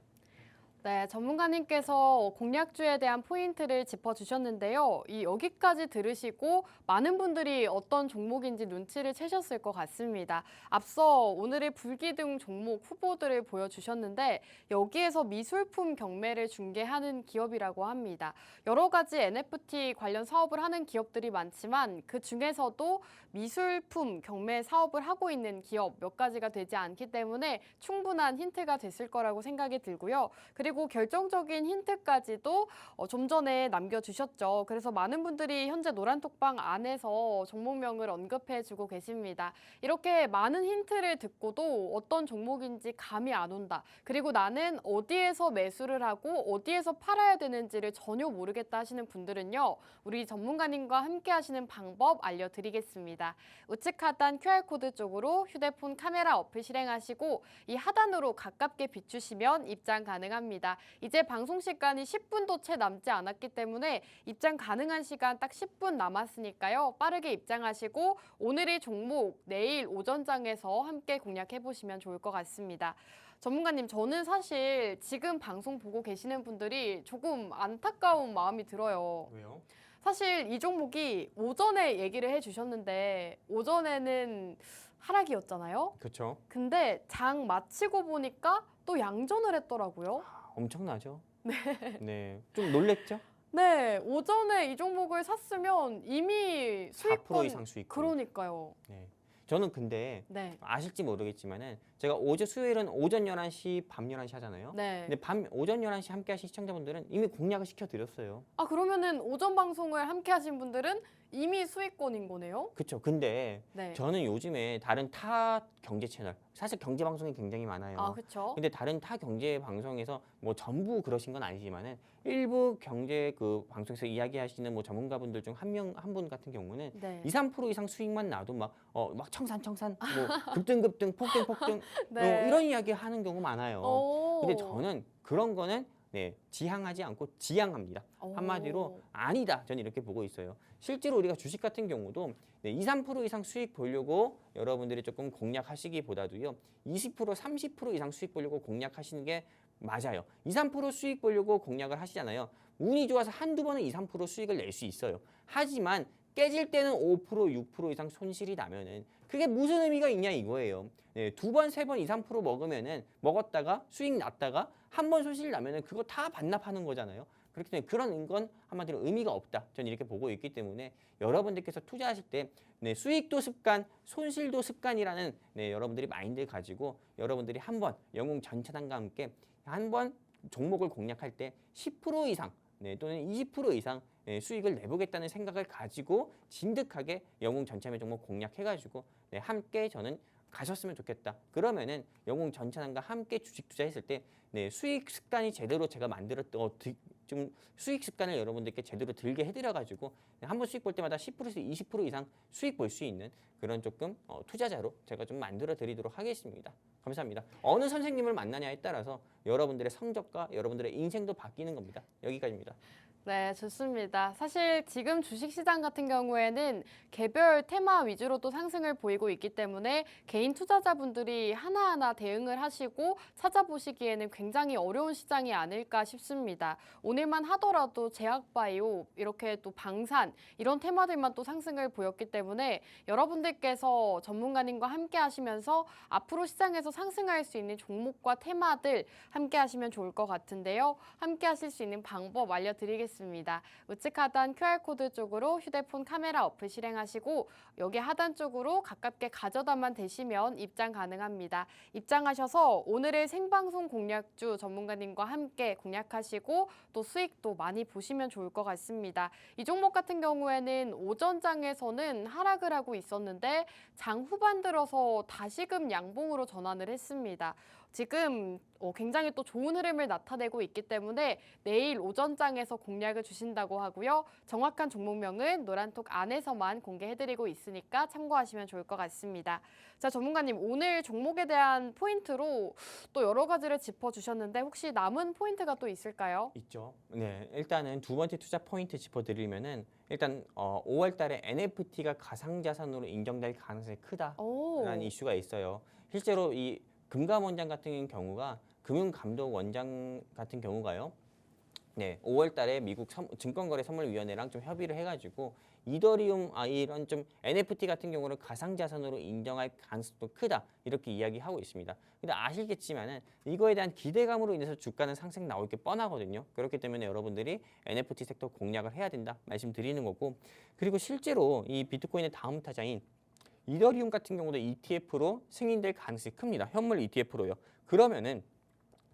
네, 전문가님께서 공략주에 대한 포인트를 짚어주셨는데요. 여기까지 들으시고 많은 분들이 어떤 종목인지 눈치를 채셨을 것 같습니다. 앞서 오늘의 불기둥 종목 후보들을 보여주셨는데 여기에서 미술품 경매를 중개하는 기업이라고 합니다. 여러 가지 NFT 관련 사업을 하는 기업들이 많지만 그 중에서도 미술품 경매 사업을 하고 있는 기업 몇 가지가 되지 않기 때문에 충분한 힌트가 됐을 거라고 생각이 들고요. 그리고 결정적인 힌트까지도 좀 전에 남겨주셨죠. 그래서 많은 분들이 현재 노란톡방 안에서 종목명을 언급해주고 계십니다. 이렇게 많은 힌트를 듣고도 어떤 종목인지 감이 안 온다. 그리고 나는 어디에서 매수를 하고 어디에서 팔아야 되는지를 전혀 모르겠다 하시는 분들은요. 우리 전문가님과 함께 하시는 방법 알려드리겠습니다. 우측 하단 QR코드 쪽으로 휴대폰 카메라 어플 실행하시고 이 하단으로 가깝게 비추시면 입장 가능합니다. 이제 방송 시간이 10분도 채 남지 않았기 때문에 입장 가능한 시간 딱 10분 남았으니까요. 빠르게 입장하시고 오늘의 종목 내일 오전장에서 함께 공략해보시면 좋을 것 같습니다. 전문가님, 저는 사실 지금 방송 보고 계시는 분들이 조금 안타까운 마음이 들어요. 왜요? 사실 이 종목이 오전에 얘기를 해주셨는데 오전에는 하락이었잖아요. 그렇죠. 근데 장 마치고 보니까 또 양전을 했더라고요. 엄청나죠? 네. 좀 놀랬죠? 네, 오전에 이 종목을 샀으면 이미 4% 수익권 이상 수익. 그러니까요. 네. 저는 근데 네. 아실지 모르겠지만은 제가 수요일은 오전 11시, 밤 11시 하잖아요. 네. 근데 오전 11시 함께 하신 시청자분들은 이미 공략을 시켜드렸어요. 아, 그러면은 오전 방송을 함께 하신 분들은 이미 수익권인 거네요? 그렇죠. 근데 네. 저는 요즘에 다른 타 경제 채널, 사실 경제 방송이 굉장히 많아요. 아, 그렇죠. 근데 다른 타 경제 방송에서 뭐 전부 그러신 건 아니지만은 일부 경제 그 방송에서 이야기하시는 뭐 전문가분들 중 한 분 같은 경우는 네. 2~3% 이상 수익만 나도 막 청산 뭐 급등 폭등 네. 이런 이야기 하는 경우 많아요. 오. 근데 저는 그런 거는 지향하지 않고 지향합니다. 오. 한마디로 아니다. 저는 이렇게 보고 있어요. 실제로 우리가 주식 같은 경우도 2~3% 이상 수익 보려고 여러분들이 조금 공략하시기보다도요. 20%, 30% 이상 수익 보려고 공략하시는 게 맞아요. 2~3% 수익 보려고 공략을 하시잖아요. 운이 좋아서 한두 번은 2~3% 수익을 낼 수 있어요. 하지만 깨질 때는 5%, 6% 이상 손실이 나면은 그게 무슨 의미가 있냐 이거예요. 두 번, 세 번, 2~3% 먹었다가 수익 났다가 한 번 손실 나면은 그거 다 반납하는 거잖아요. 그렇기 때문에 그런 건 한마디로 의미가 없다. 저는 이렇게 보고 있기 때문에 여러분들께서 투자하실 때 수익도 습관, 손실도 습관이라는 여러분들이 마인드를 가지고 여러분들이 한번 영웅 전차단과 함께 한번 종목을 공략할 때 10% 이상 또는 20% 이상 수익을 내보겠다는 생각을 가지고 진득하게 영웅 전참의 종목 공략해가지고 함께 저는 가셨으면 좋겠다. 그러면은 영웅 전차단과 함께 주식 투자했을 때 수익 습관이 제대로 제가 좀 수익 습관을 여러분들께 제대로 들게 해드려가지고 한 번 수익 볼 때마다 10%에서 20% 이상 수익 볼 수 있는 그런 조금 투자자로 제가 좀 만들어 드리도록 하겠습니다. 감사합니다. 어느 선생님을 만나냐에 따라서 여러분들의 성적과 여러분들의 인생도 바뀌는 겁니다. 여기까지입니다. 네, 좋습니다. 사실 지금 주식시장 같은 경우에는 개별 테마 위주로 또 상승을 보이고 있기 때문에 개인 투자자분들이 하나하나 대응을 하시고 찾아보시기에는 굉장히 어려운 시장이 아닐까 싶습니다. 오늘만 하더라도 제약바이오, 이렇게 또 방산, 이런 테마들만 또 상승을 보였기 때문에 여러분들께서 전문가님과 함께 하시면서 앞으로 시장에서 상승할 수 있는 종목과 테마들 함께 하시면 좋을 것 같은데요. 함께 하실 수 있는 방법 알려드리겠습니다. 우측 하단 QR코드 쪽으로 휴대폰 카메라 어플 실행하시고 여기 하단 쪽으로 가깝게 가져다만 대시면 입장 가능합니다. 입장하셔서 오늘의 생방송 공략주 전문가님과 함께 공략하시고 또 수익도 많이 보시면 좋을 것 같습니다. 이 종목 같은 경우에는 오전장에서는 하락을 하고 있었는데 장 후반 들어서 다시금 양봉으로 전환을 했습니다. 지금 굉장히 또 좋은 흐름을 나타내고 있기 때문에 내일 오전장에서 공략을 주신다고 하고요. 정확한 종목명은 노란톡 안에서만 공개해드리고 있으니까 참고하시면 좋을 것 같습니다. 자, 전문가님, 오늘 종목에 대한 포인트로 또 여러 가지를 짚어주셨는데 혹시 남은 포인트가 또 있을까요? 있죠. 네, 일단은 두 번째 투자 포인트 짚어드리면은 일단 5월 달에 NFT가 가상자산으로 인정될 가능성이 크다라는 이슈가 있어요. 실제로 이 금감원장 같은 경우가 금융감독 원장 같은 경우가요. 네, 5월 달에 미국 증권거래선물위원회랑 좀 협의를 해가지고 이더리움 이런 좀 NFT 같은 경우는 가상자산으로 인정할 가능성도 크다 이렇게 이야기하고 있습니다. 근데 아시겠지만은 이거에 대한 기대감으로 인해서 주가는 상승 나올 게 뻔하거든요. 그렇기 때문에 여러분들이 NFT 섹터 공략을 해야 된다 말씀드리는 거고, 그리고 실제로 이 비트코인의 다음 타자인 이더리움 같은 경우도 ETF로 승인될 가능성이 큽니다. 현물 ETF로요. 그러면은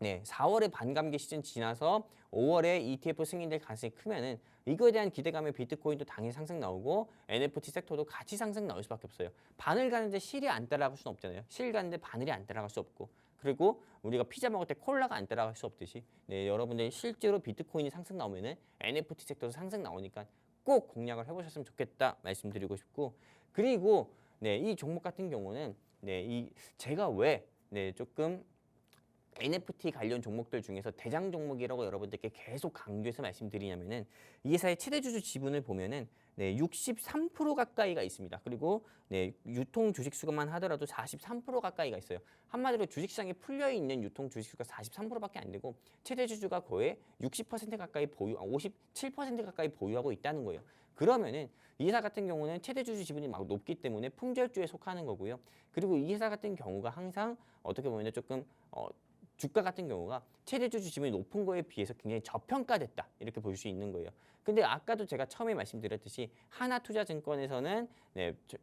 4월에 반감기 시즌 지나서 5월에 ETF 승인될 가능성이 크면은 이거에 대한 기대감에 비트코인도 당연히 상승 나오고 NFT 섹터도 같이 상승 나올 수밖에 없어요. 바늘 가는데 실이 안 따라갈 수는 없잖아요. 실 가는데 바늘이 안 따라갈 수 없고, 그리고 우리가 피자 먹을 때 콜라가 안 따라갈 수 없듯이 여러분들이 실제로 비트코인이 상승 나오면은 NFT 섹터도 상승 나오니까 꼭 공략을 해보셨으면 좋겠다 말씀드리고 싶고, 그리고 이 종목 같은 경우는 제가 왜 조금 NFT 관련 종목들 중에서 대장 종목이라고 여러분들께 계속 강조해서 말씀드리냐면은 이 회사의 최대 주주 지분을 보면은 63% 가까이가 있습니다. 그리고 유통 주식 수가만 하더라도 43% 가까이가 있어요. 한마디로 주식시장에 풀려 있는 유통 주식 수가 43%밖에 안 되고 최대 주주가 거의 60% 가까이 57% 가까이 보유하고 있다는 거예요. 그러면은 이 회사 같은 경우는 최대 주주 지분이 막 높기 때문에 품절주에 속하는 거고요. 그리고 이 회사 같은 경우가 항상 어떻게 보면 조금 주가 같은 경우가 최대 주주 지분이 높은 거에 비해서 굉장히 저평가됐다 이렇게 볼 수 있는 거예요. 근데 아까도 제가 처음에 말씀드렸듯이 하나투자증권에서는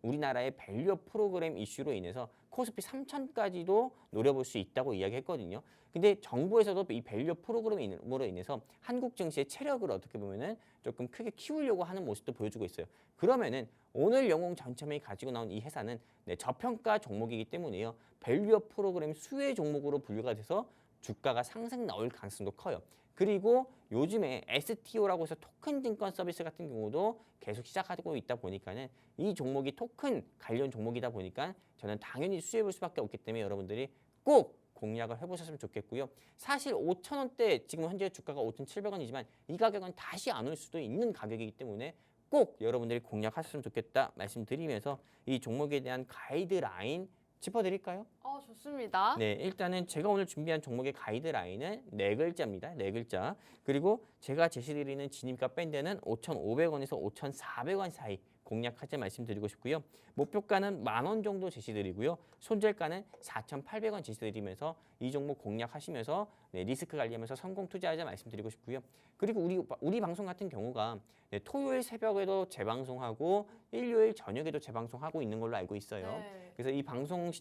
우리나라의 밸류업 프로그램 이슈로 인해서 코스피 3천까지도 노려볼 수 있다고 이야기했거든요. 근데 정부에서도 이 밸류업 프로그램으로 인해서 한국 증시의 체력을 어떻게 보면은 조금 크게 키우려고 하는 모습도 보여주고 있어요. 그러면은 오늘 영웅 전참이 가지고 나온 이 회사는 저평가 종목이기 때문에요. 밸류업 프로그램 수혜 종목으로 분류가 돼서 주가가 상승 나올 가능성도 커요. 그리고 요즘에 STO라고 해서 토큰 증권 서비스 같은 경우도 계속 시작하고 있다 보니까는 이 종목이 토큰 관련 종목이다 보니까 저는 당연히 수혜해 볼 수밖에 없기 때문에 여러분들이 꼭 공략을 해보셨으면 좋겠고요. 사실 5,000원대 지금 현재 주가가 5,700원이지만 이 가격은 다시 안 올 수도 있는 가격이기 때문에 꼭 여러분들이 공략하셨으면 좋겠다 말씀드리면서 이 종목에 대한 가이드라인 짚어드릴까요? 좋습니다. 네, 일단은 제가 오늘 준비한 종목의 가이드라인은 4글자입니다. 4글자. 그리고 제가 제시드리는 진입가 밴드는 5,500원에서 5,400원 사이 공략하자 말씀드리고 싶고요. 목표가는 10,000원 정도 제시드리고요. 손절가는 4,800원 제시드리면서 이 종목 공략하시면서 리스크 관리하면서 성공 투자하자 말씀드리고 싶고요. 그리고 우리 방송 같은 경우가 토요일 새벽에도 재방송하고 일요일 저녁에도 재방송하고 있는 걸로 알고 있어요. 네. 그래서 이 방송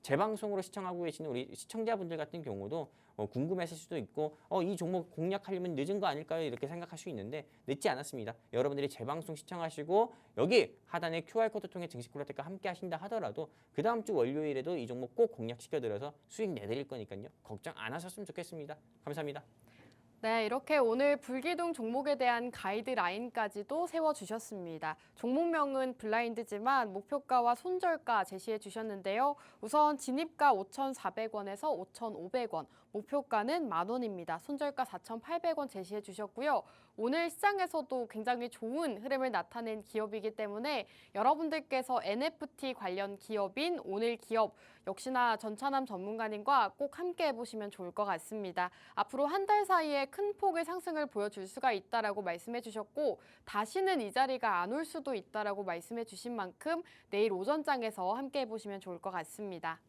재방송으로 시청하고 계시는 우리 시청자분들 같은 경우도 궁금하실 수도 있고 이 종목 공략하려면 늦은 거 아닐까요? 이렇게 생각할 수 있는데 늦지 않았습니다. 여러분들이 재방송 시청하시고 여기 하단에 QR코드 통해 증식 콜라텍과 함께 하신다 하더라도 그 다음 주 월요일에도 이 종목 꼭 공략시켜드려서 수익 내드릴 거니까요. 걱정 안 하셨으면 좋겠습니다. 감사합니다. 네, 이렇게 오늘 불기둥 종목에 대한 가이드라인까지도 세워주셨습니다. 종목명은 블라인드지만 목표가와 손절가 제시해 주셨는데요. 우선 진입가 5,400원에서 5,500원, 목표가는 10,000원입니다. 손절가 4,800원 제시해 주셨고요. 오늘 시장에서도 굉장히 좋은 흐름을 나타낸 기업이기 때문에 여러분들께서 NFT 관련 기업인 오늘 기업 역시나 전찬남 전문가님과 꼭 함께 해보시면 좋을 것 같습니다. 앞으로 한 달 사이에 큰 폭의 상승을 보여줄 수가 있다라고 말씀해 주셨고 다시는 이 자리가 안 올 수도 있다라고 말씀해 주신 만큼 내일 오전장에서 함께 해보시면 좋을 것 같습니다.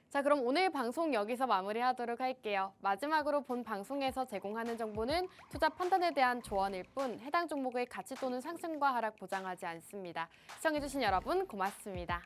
자, 그럼 오늘 방송 여기서 마무리하도록 할게요. 마지막으로 본 방송에서 제공하는 정보는 투자 판단에 대한 조언일 뿐 해당 종목의 가치 또는 상승과 하락 보장하지 않습니다. 시청해주신 여러분 고맙습니다.